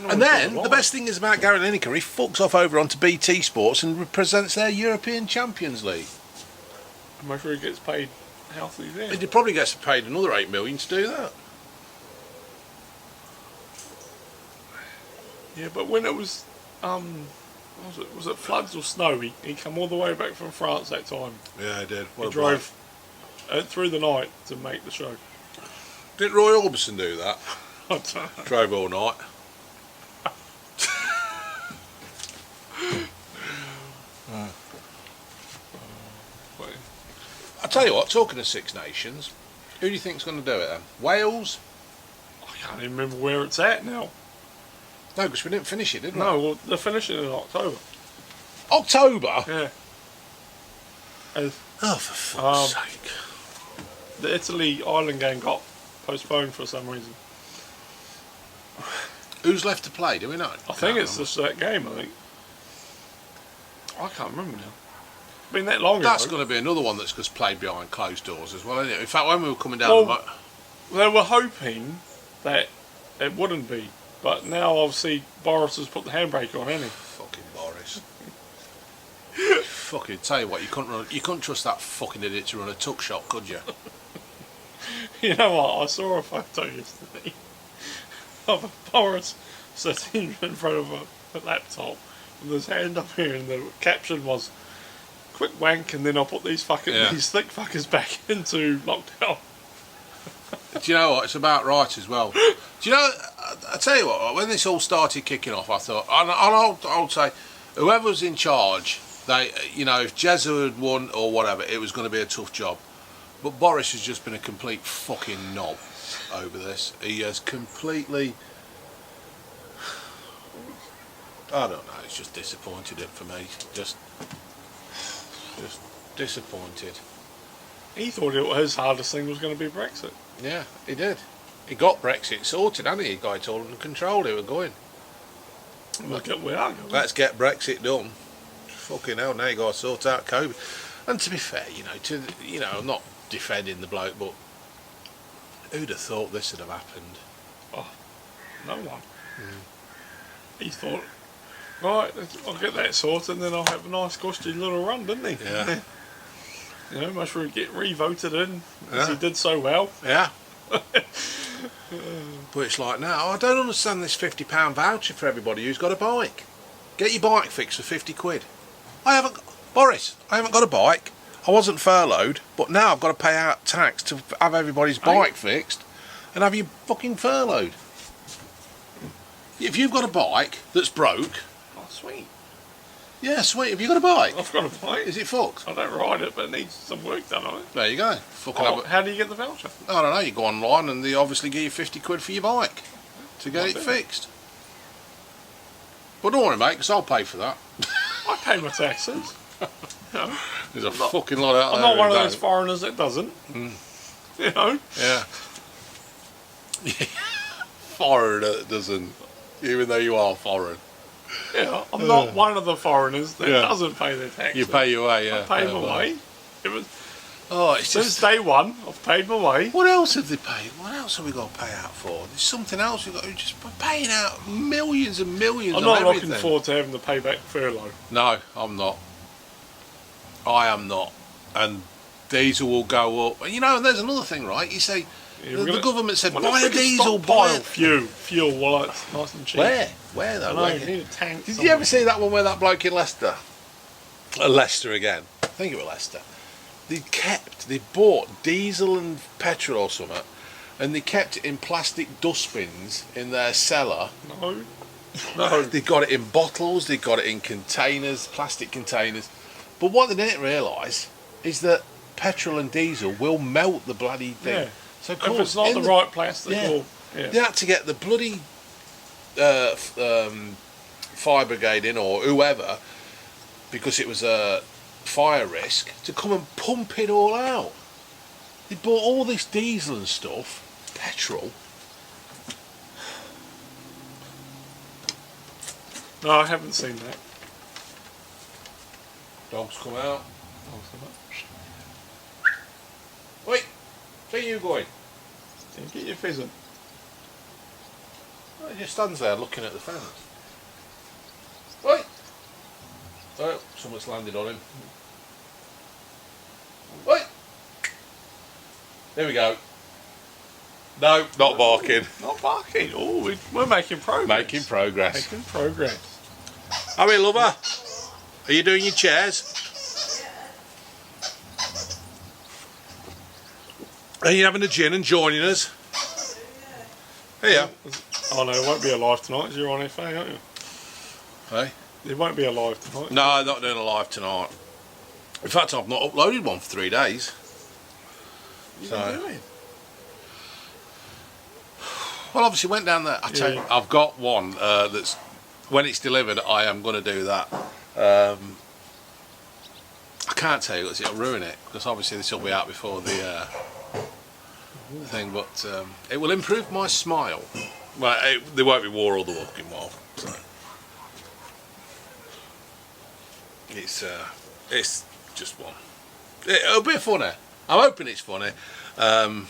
And then the best thing is about Gary Lineker, he fucks off over onto BT Sports and represents their European Champions League. I'm sure he gets paid healthy there. He probably gets paid another $8 million to do that. Yeah, but when it was was it floods or snow? He come all the way back from France that time. Yeah, he did. He drove through the night to make the show. Didn't Roy Orbison do that? I don't know. Drove all night. I tell you what, talking of Six Nations, who do you think's going to do it then? Wales? I can't even remember where it's at now. No, because we didn't finish it, did we? No, well, they're finishing in October. October? Yeah. Oh, for fuck's sake. The Italy-Ireland game got postponed for some reason. Who's left to play, do we know? I think it's just that game, I think. I can't remember now. It's been that long That's ago. going to be another one that's just played behind closed doors as well, isn't it? In fact, when we were coming down they were hoping that it wouldn't be. But now, obviously, Boris has put the handbrake on, hasn't he? Fucking Boris. Fucking tell you what, you couldn't trust that fucking idiot to run a tuck shop, could you? You know what? I saw a photo yesterday of a Boris sitting in front of a laptop with his hand up here, and the caption was "Quick wank, and then I'll put these these thick fuckers back into lockdown." Do you know what? It's about right as well. Do you know? I tell you what. When this all started kicking off, I thought, and I'll say, whoever was in charge, they, if Jezza had won or whatever, it was going to be a tough job. But Boris has just been a complete fucking knob over this. He has completely, I don't know. It's just disappointed it for me. Just disappointed. He thought his hardest thing was going to be Brexit. Yeah, he did. He got Brexit sorted, hadn't he? He got it all under control. They were going. Look at where we are going. Let's get Brexit done. Fucking hell, now you got to sort out COVID. And to be fair, I'm not defending the bloke, but who'd have thought this would have happened? Oh, no one. He thought, right, I'll get that sorted, and then I'll have a nice cushy little run, didn't he? Yeah. Must get re-voted in, because he did so well. Yeah. But it's like, now, I don't understand this £50 voucher for everybody who's got a bike. Get your bike fixed for 50 quid. Boris, I haven't got a bike. I wasn't furloughed, but now I've got to pay out tax to have everybody's bike fixed and have you fucking furloughed. If you've got a bike that's broke... Oh, sweet. Yeah, sweet. Have you got a bike? I've got a bike. Is it fucked? I don't ride it, but it needs some work done on it. There you go. How do you get the voucher? I don't know. You go online and they obviously give you 50 quid for your bike to get it fixed. But don't worry, mate, because I'll pay for that. I pay my taxes. There's a fucking lot out there. I'm not one of those foreigners that doesn't. Yeah. Foreigner that doesn't, even though you are foreign. Yeah, I'm not one of the foreigners that doesn't pay their taxes. You pay your way, yeah. I pay my way. Since day one, I've paid my way. What else have they paid? What else have we got to pay out for? There's something else we've got to just paying out millions and millions. I'm not looking forward to having to pay back furlough. No, I'm not. I am not. And diesel will go up. And there's another thing, right? You say, the government said, buy a diesel, buy it. Fuel, while it's nice and cheap. Where though? I know, you need a tank. Did you ever see that one where that bloke in Leicester? Leicester again. I think it was Leicester. They bought diesel and petrol or something, and they kept it in plastic dustbins in their cellar. No. They got it in bottles, they got it in containers, plastic containers. But what they didn't realise is that petrol and diesel will melt the bloody thing. Yeah. So if it's not the right plastic or Yeah. They had to get the bloody fire brigade in, or whoever, because it was a fire risk, to come and pump it all out. They bought all this diesel and stuff, petrol. No, I haven't seen that. Dogs come out. Wait, where are you going? Get your pheasant. Oh, he just stands there looking at the fence. Wait! Oh, someone's landed on him. Wait! There we go. No, not barking. Not barking. Oh, we're making progress. Making progress. Making progress. How are you, lover? Are you doing your chairs? Are you having a gin and joining us? Here. Oh no, it won't be alive tonight. You're on FA, aren't you? Hey? It won't be alive tonight. No, I'm not doing a live tonight. In fact, I've not uploaded one for 3 days. What So. are you doing? Well, obviously went down there. I tell you, I've got one that's, when it's delivered, I am going to do that. I can't tell you because it'll ruin it, because obviously this will be out before the thing, but it will improve my smile. Well, there won't be war all the walking while. So. It's just one. It'll be funny. I'm hoping it's funny. That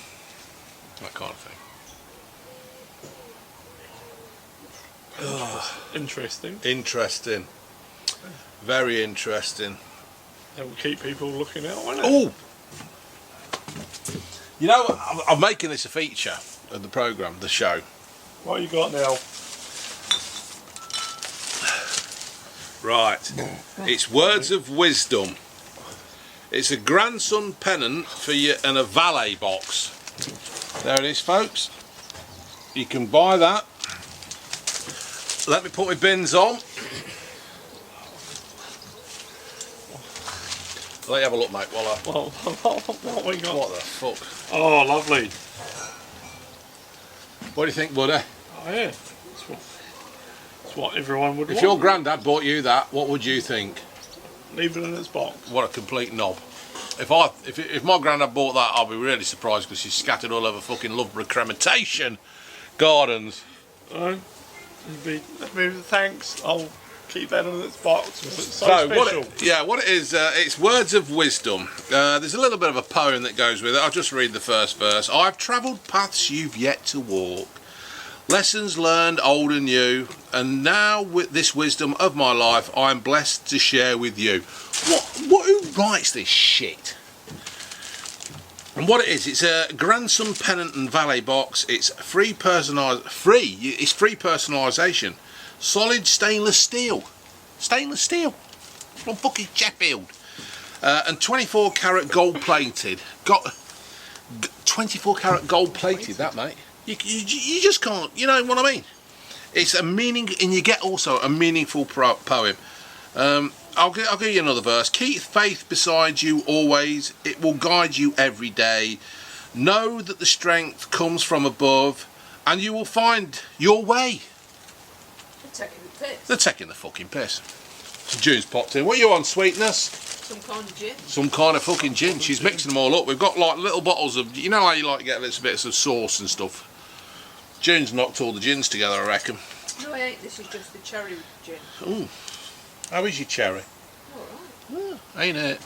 kind of thing. Interesting. Interesting. Very interesting. That will keep people looking out, won't it? Oh! You know, I'm making this a feature of the programme, the show. What you got now? Right. It's words of wisdom. It's a grandson pennant for you and a valet box. There it is, folks. You can buy that. Let me put my bins on. Let you have a look, mate, while I... What we got? What the fuck? Oh, lovely. What do you think, buddy? Oh yeah. It's what everyone would want. If your granddad bought you that, what would you think? Leave it in its box. What a complete knob. If my granddad bought that, I'll be really surprised, because she's scattered all over fucking Loughborough crematation gardens. Thanks. I'll keep that in its box. It's so special. What it is, it's words of wisdom. There's a little bit of a poem that goes with it. I'll just read the first verse. I've travelled paths you've yet to walk, lessons learned old and new, and now with this wisdom of my life I'm blessed to share with you. Who writes this shit? And what it is, it's a grandson pennant and valet box. It's it's free personalisation. Solid stainless steel from fucking Sheffield, and 24 carat gold plated. Got 24 carat gold plated. That, mate. You just can't. You know what I mean? It's a meaning, and you get also a meaningful poem. I'll give you another verse. Keep faith beside you always. It will guide you every day. Know that the strength comes from above, and you will find your way. They're taking the piss. They're taking the fucking piss. So June's popped in. What are you on, sweetness? Some kind of gin. Some kind of fucking gin. She's mixing them all up. We've got like little bottles of, you know how you like to get little bits of sauce and stuff. June's knocked all the gins together, I reckon. No, I ain't. This is just the cherry gin. Ooh. How is your cherry? Alright. Ain't it?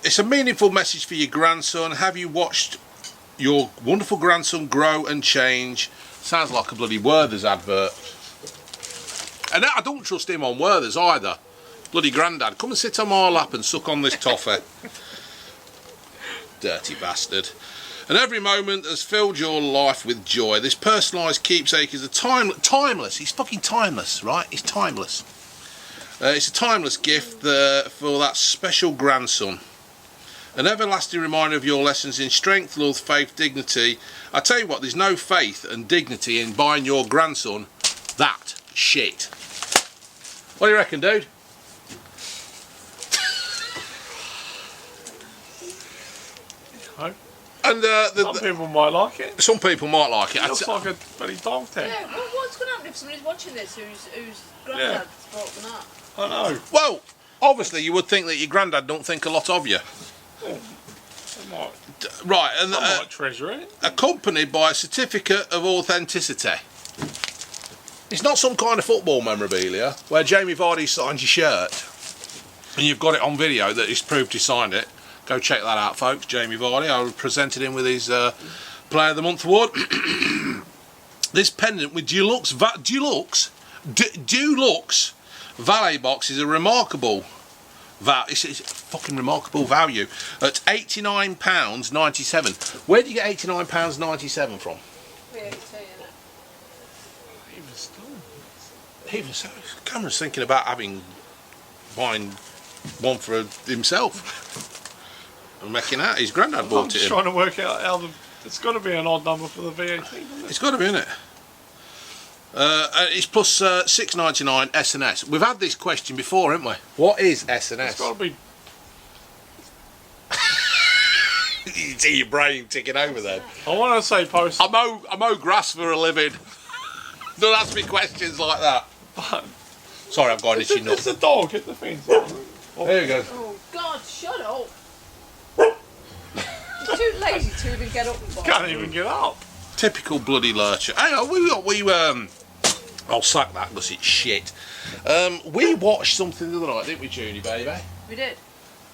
It's a meaningful message for your grandson. Have you watched your wonderful grandson grow and change? Sounds like a bloody Werther's advert. And I don't trust him on Werther's either. Bloody grandad, come and sit on my lap and suck on this toffee. Dirty bastard. And every moment has filled your life with joy. This personalised keepsake is a timeless. He's fucking timeless, right? He's timeless. It's a timeless gift for that special grandson. An everlasting reminder of your lessons in strength, love, faith, dignity. I tell you what, there's no faith and dignity in buying your grandson that shit. What do you reckon, dude? And some people might like it. some people might like it. It looks like a bloody dog tag. Yeah, well, what's going to happen if somebody's watching this whose granddad's brought them up? I know. Well, obviously you would think that your granddad don't think a lot of you. Oh, I might, Right, and I might treasure it. accompanied by a certificate of authenticity. It's not some kind of football memorabilia where Jamie Vardy signs your shirt and you've got it on video that he's proved he signed it. Go check that out, folks. Jamie Vardy. I presented him with his Player of the Month award. This pendant with Dulux Valet box is a remarkable it's a fucking remarkable value at £89.97. Where do you get £89.97 from? Even so, Cameron's thinking about buying one for himself and making out his granddad bought I'm it. just trying to work out how it's got to be an odd number for the VAT, isn't it? It's got to be, isn't it? It's plus £6.99 S&S. We've had this question before, haven't we? What is S&S? It's got to be. You see your brain ticking over there. I want to say post. I mow grass for a living. Don't ask me questions like that. But Sorry, I've got an itchy it's nut. a dog. Hit the fence. There you go. Oh God, shut up! You're too lazy to even get up. Can't even get up. Typical bloody lurcher. Hang on, I'll sack that because it's shit. We watched something the other night, didn't we, Junie, baby? We did.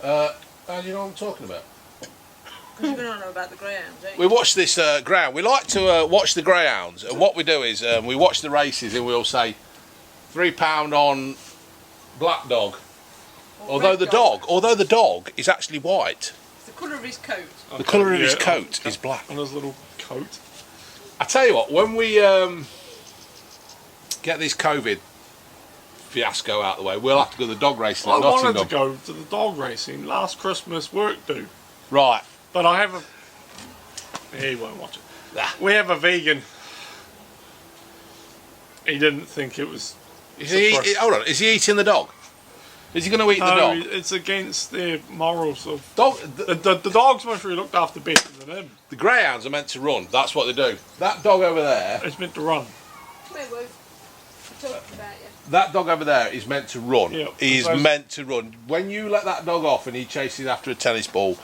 How do you know what I'm talking about? Because you're going to know about the Greyhounds, ain't you? We watched this Greyhound. We like to watch the Greyhounds, and what we do is we watch the races and we'll say £3 on Black Dog. Or Red Although the dog is actually white. It's the colour of his coat. The colour of his coat is black. On his little coat. I tell you what, when we get this COVID fiasco out of the way, we'll have to go to the dog racing at I wanted Nottingham. to go to the dog racing last Christmas work due. Right. But I have a. He won't watch it. Nah. We have a vegan. He didn't think it was. Hold on, is he eating the dog? Is he going to eat the dog? It's against the morals of. The dog's much really looked after better than him. Greyhounds are meant to run. That's what they do. That dog over there. It's meant to run. Come here, Woo. I'm talking about you. That dog over there is meant to run. Yep. He's meant to run. When you let that dog off and he chases after a tennis ball,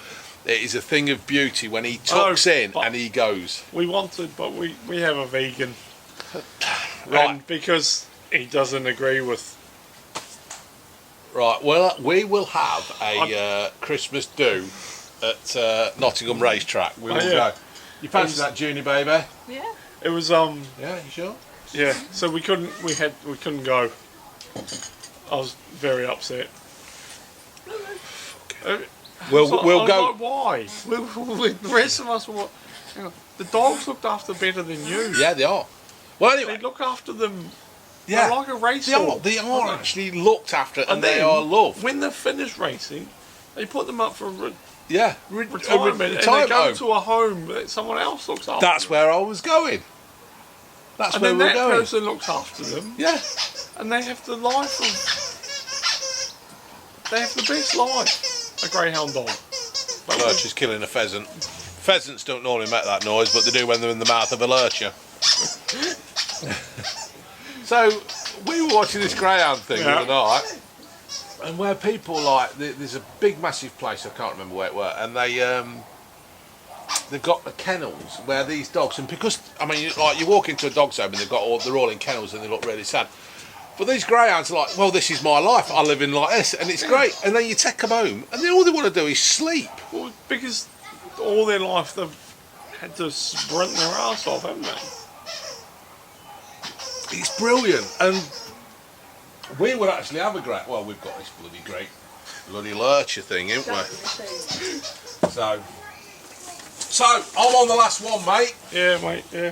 it is a thing of beauty when he tucks in and he goes. We wanted, but we have a vegan. Right. And because he doesn't agree with. Right, well, we will have a Christmas do at Nottingham Racetrack. We will go. You fancy that, Junie, baby? Yeah. It was Yeah, you sure? Yeah, so we couldn't go. I was very upset. We'll I was go. like, why? The rest of us were. The dogs looked after better than you. Yeah, they are. Well, anyway, They look after them. yeah, They're like a race they are actually looked after, and they then, are loved. When they're finished racing, they put them up for Yeah, retirement, and they go to a home that someone else looks after. That's where I was going. That's and where then we're that going. person looks after them. Yeah. And they have the life of. They have the best life. A greyhound dog. Lurcher's killing a pheasant. Pheasants don't normally make that noise, but they do when they're in the mouth of a lurcher. So, we were watching this greyhound thing the other night, and where people there's a big massive place, I can't remember where it were, and they've got the kennels where these dogs, and because, I mean, you walk into a dog's home and they're all in kennels and they look really sad. But these greyhounds are like, well, this is my life, I live in like this, and it's great. And then you take them home, and then all they want to do is sleep. Well, because all their life they've had to sprint their ass off, haven't they? It's brilliant. And we would actually have we've got this bloody lurcher thing, haven't we? So, I'm on the last one, mate. Yeah, mate, yeah.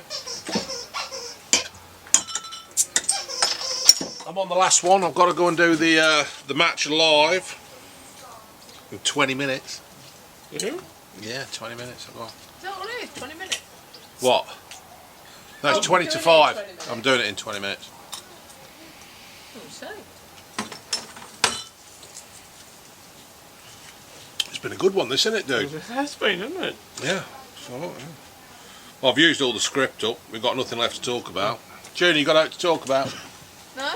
I'm on the last one. I've got to go and do the match live in 20 minutes. You? Yeah, 20 minutes. I've got. Is that what it is? 20 minutes? What? No, it's 20 to 5. I'm doing it in 20 minutes. It's It's been a good one, this, isn't it, dude? It has been, isn't it? Yeah. So, yeah. Well, I've used all the script up. We've got nothing left to talk about. Juni, you got out to talk about? No.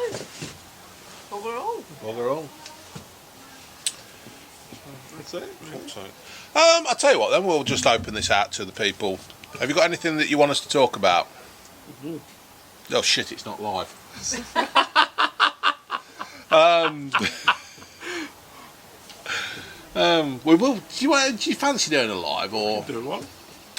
Bugger all. Bugger all. That's it. I'll tell you what, then we'll just open this out to the people. Have you got anything that you want us to talk about? Mm-hmm. Oh shit, it's not live. We will. Do you fancy doing a live or? Do one.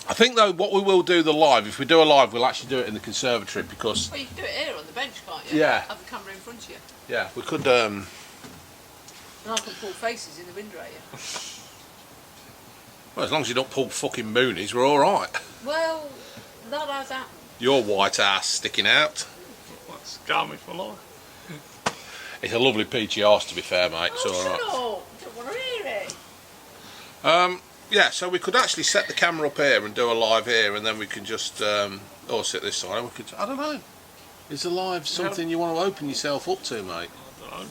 I think though, what we will do the live. If we do a live, we'll actually do it in the conservatory because. Well, you can do it here on the bench, can't you? Yeah. Have the camera in front of you. Yeah, we could. And I can pull faces in the window at you. Well, as long as you don't pull fucking moonies, we're all right. Well, that has happened. Your white ass sticking out. That scar me for life. It's a lovely peachy arse, to be fair, mate. It's all right. Shut up. Don't want to hear it. Yeah, so we could actually set the camera up here and do a live here, and then we can just or sit this side. We could. I don't know. Is a live something you want to open yourself up to, mate? I don't know.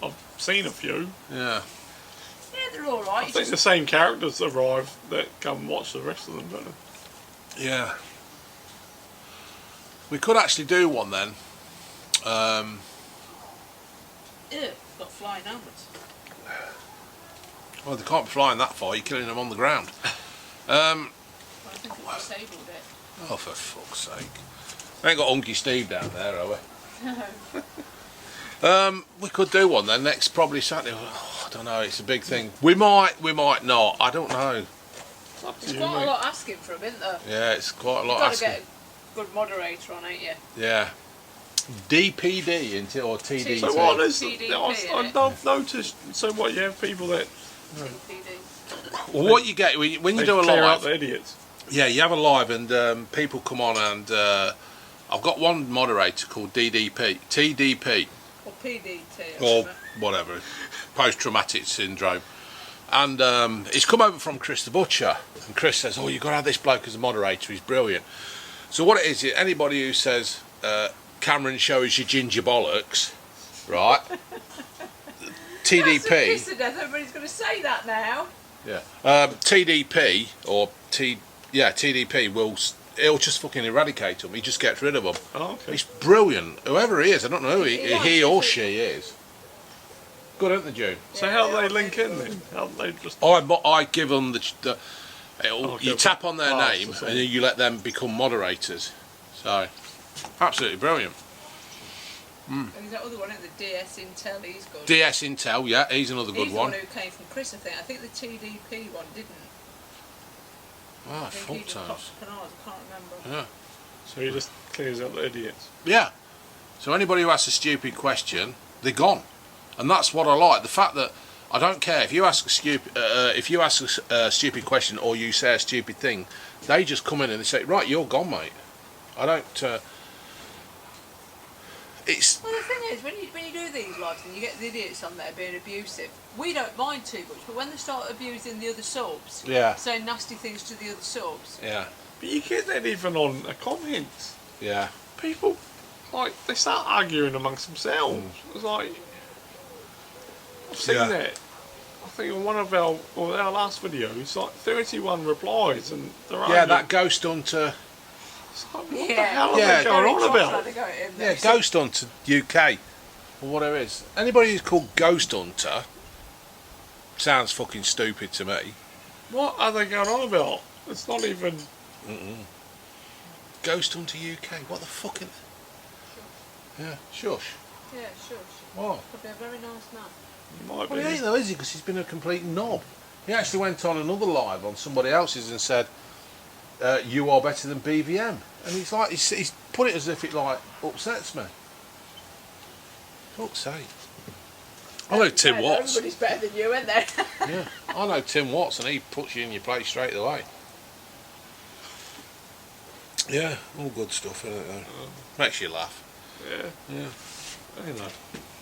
I've seen a few. Yeah. Yeah, they're all right. I think the same characters arrive that come watch the rest of them, don't they? Yeah. We could actually do one then. Ew, got flying helmets. Well, they can't be flying that far. You're killing them on the ground. Well, I think I've disabled it. Oh, for fuck's sake! We ain't got Unky Steve down there, are we? We could do one then next, probably Saturday. Oh, I don't know. It's a big thing. We might not. I don't know. It's up to There's you, quite mate. a lot asking for them, isn't there? Yeah, it's quite a lot. You've got to asking. get a good moderator on, ain't you? Yeah. DPD or TDT. So what is TDP, I've noticed. So what, you have people that PD. Well, what you get when you they do a clear out live, the idiots. yeah, you have a live and people come on and I've got one moderator called TDP Or PDT. or whatever, post-traumatic syndrome, and it's come over from Chris the Butcher, and Chris says, "Oh, you've got to have this bloke as a moderator. He's brilliant." So what it is, anybody who says Cameron shows you ginger bollocks, right? TDP. Kiss to death. Everybody's going to say that now. Yeah. TDP or TDP he'll just fucking eradicate them. He just gets rid of them. Oh, okay. He's brilliant. Whoever he is, I don't know who he or she is. Good, aren't they, June? So how do they link in then? How do they just? I give them you give tap on their them name parts, and then you let them become moderators. So, absolutely brilliant. And there's that other one, isn't the DS Intel, he's good. DS Intel, yeah, he's another good He's the one. one who came from Chris, I think. I think the TDP one didn't. Ah, I think fuck he just toes. popped canards, I can't remember. Yeah. So he just clears out the idiots. Yeah. So anybody who asks a stupid question, they're gone, and that's what I like. The fact that I don't care if you ask a stupid question or you say a stupid thing, they just come in and they say, right, you're gone, mate. I don't. It's Well, the thing is, when you do these lives and you get the idiots on there being abusive, we don't mind too much, but when they start abusing the other subs, yeah, saying nasty things to the other subs, yeah, But you get that even on a comment. yeah. People, like, they start arguing amongst themselves. It's like, I've seen Yeah. that. I think in one of our last videos, like 31 replies, and they're Yeah, arguing. that Ghost Hunter. It's like, what the Yeah. hell are Yeah. they going on Very about? trying to go at him, Yeah, though. Ghost Hunter UK, or whatever it is. Anybody who's called Ghost Hunter sounds fucking stupid to me. What are they going on about? It's not even. Ghost Hunter UK. What the fuck? Yeah, shush. Yeah, shush. What? Could be a very nice man. Might Well, he be. ain't though, is he? Because he's been a complete knob. He actually went on another live on somebody else's and said, "You are better than BVM," and he's like, he's put it as if it like upsets me. Fuck's sake. I know Tim Yeah, Watts. Everybody's better than you, ain't they? Yeah, I know Tim Watts, and he puts you in your place straight away. Yeah, all good stuff, isn't it? Though? Makes you laugh. Yeah. Yeah. You know,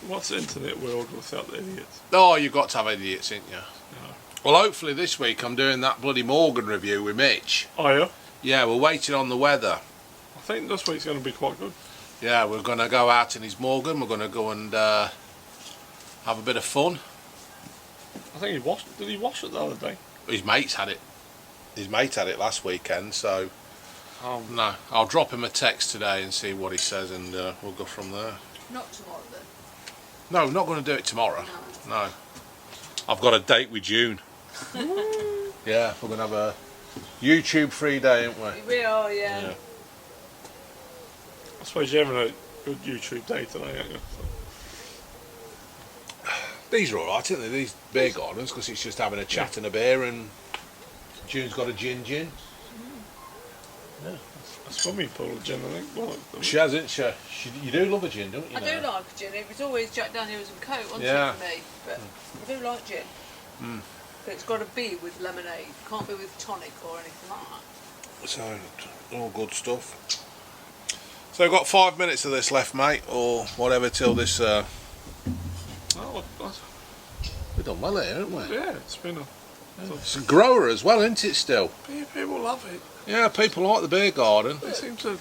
what's the internet world without the idiots? Oh, you've got to have idiots, ain't you? No. Well, hopefully this week I'm doing that bloody Morgan review with Mitch. Oh yeah? Yeah, we're waiting on the weather. I think this week's going to be quite good. Yeah, we're going to go out in his Morgan. We're going to go and have a bit of fun. I think he washed. Did he wash it the other day? His mates had it. his mate had it last weekend, so no, I'll drop him a text today and see what he says, and we'll go from there. Not tomorrow then. No, not going to do it tomorrow. No. I've got a date with June. Yeah, we're going to have a YouTube free day, aren't we? We are, yeah. I suppose you're having a good YouTube day today, aren't you? These are alright, aren't they? These beer gardens, because it's just having a chat and a beer, and June's got a gin. Yeah. That's probably full of gin, I think. Well, She hasn't she? You do love a gin, don't you? I do like gin. It was always Jack Daniels and Coke, wasn't Yeah. it, for me? But I do like gin. But it's got to be with lemonade. It can't be with tonic or anything like that. So, all good stuff. So we've got 5 minutes of this left, mate, or whatever, till this... We've done well here, haven't we? Yeah, it's been a... It's a grower as well, isn't it, still? People love it. Yeah, people like the beer garden. They seem to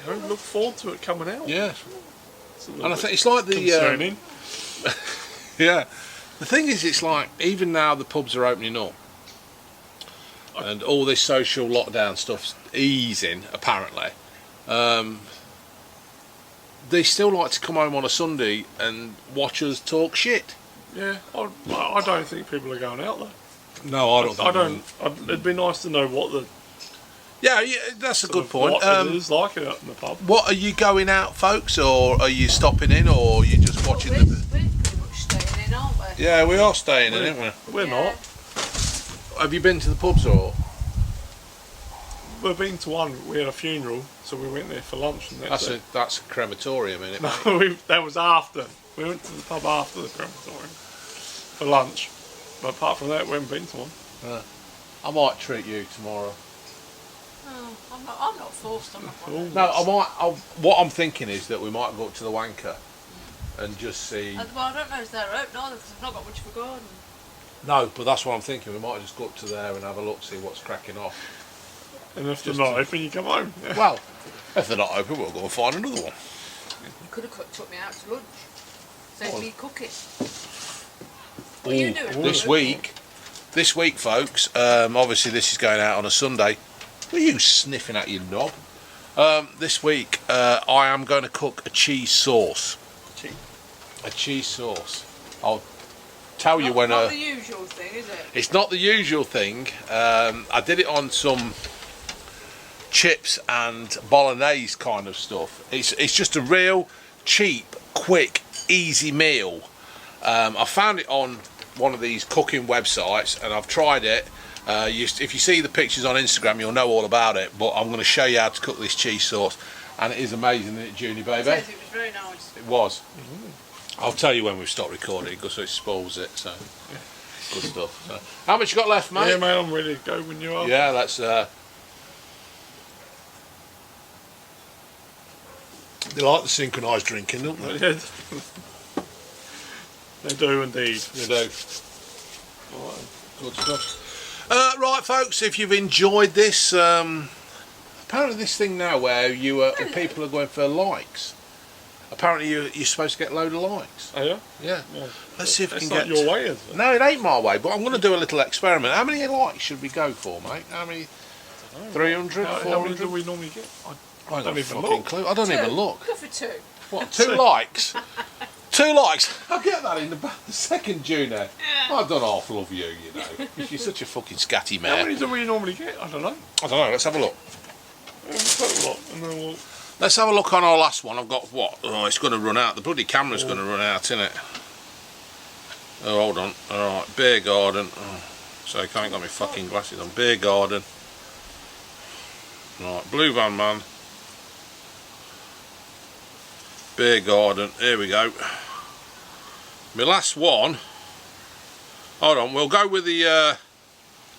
look forward to it coming out. Yeah. And I think it's like the... concerning. Yeah. The thing is, it's like, even now the pubs are opening up, and all this social lockdown stuff's easing, apparently, they still like to come home on a Sunday and watch us talk shit. Yeah, I don't think people are going out though. No, I don't. It'd be nice to know what the... Yeah, that's a good point. What it is like out in the pub. What, are you going out, folks, or are you stopping in, or are you just watching We're pretty much staying in, aren't we? Yeah, we are staying in, aren't we? We're not. Have you been to the pubs or? We've been to one. We had a funeral, so we went there for lunch. And that's a crematorium, isn't it? No, that was after. We went to the pub after the crematorium for lunch. But apart from that, we haven't been to one. I might treat you tomorrow. Oh, I'm not forced. I'm not bothered. No, what I'm thinking is that we might go up to the Wanker and just see. Well, I don't know if they're open either, because I've not got much of a garden. No, but that's what I'm thinking. We might just go up to there and have a look, see what's cracking off. And if they're not open, you come home. Yeah. Well, if they're not open, we'll go and find another one. You could have took me out to lunch. Save me cooking. What are you doing? This week, folks, obviously this is going out on a Sunday. What are you sniffing at, you knob? This week, I am going to cook a cheese sauce. A cheese sauce. I'll tell you when... Not the usual thing, is it? It's not the usual thing. I did it on some chips and bolognese kind of stuff. It's just a real cheap, quick, easy meal. I found it on one of these cooking websites and I've tried it. If you see the pictures on Instagram, you'll know all about it, but I'm going to show you how to cook this cheese sauce, and it is amazing, isn't it, Jonni, baby? It was very nice. It was. I'll tell you when we've stopped recording because it spoils it, so good stuff. So, how much you got left, mate? Yeah, mate, I'm ready to go when you are. Yeah, let's... They like the synchronised drinking, don't they? Yeah. They do indeed. They do. Good stuff. Right, folks, if you've enjoyed this, apparently this thing now where people are going for likes. Apparently you're supposed to get a load of likes. Oh yeah? Yeah. Well, let's see if we can get... get... your way, is it? No, it ain't my way, but I'm going to do a little experiment. How many likes should we go for, mate? How many? 300, 400? How many do we normally get? I don't even look. Clue. I don't even look. Go for 2. What, 2 likes? 2 likes? I'll get that in the second, June. I don't half love you, you know. You're such a fucking scatty man. How many do we normally get? I don't know. I don't know, let's have a look. Let's have a look on our last one. I've got what? Oh, it's going to run out. The bloody camera's going to run out, isn't it? Oh, hold on. Alright, beer garden. Oh, so I can't got my fucking glasses on. Beer garden. Right, blue van man. Beer garden. Here we go. My last one. Hold on, we'll go with the...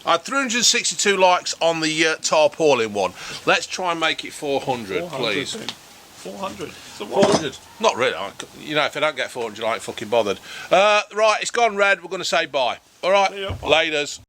I had 362 likes on the tarpaulin one. Let's try and make it 400, please. 400. So 400. Not really. You know, if I don't get 400, I ain't fucking bothered. Right, it's gone red. We're going to say bye. All right. Yeah, bye. Laters.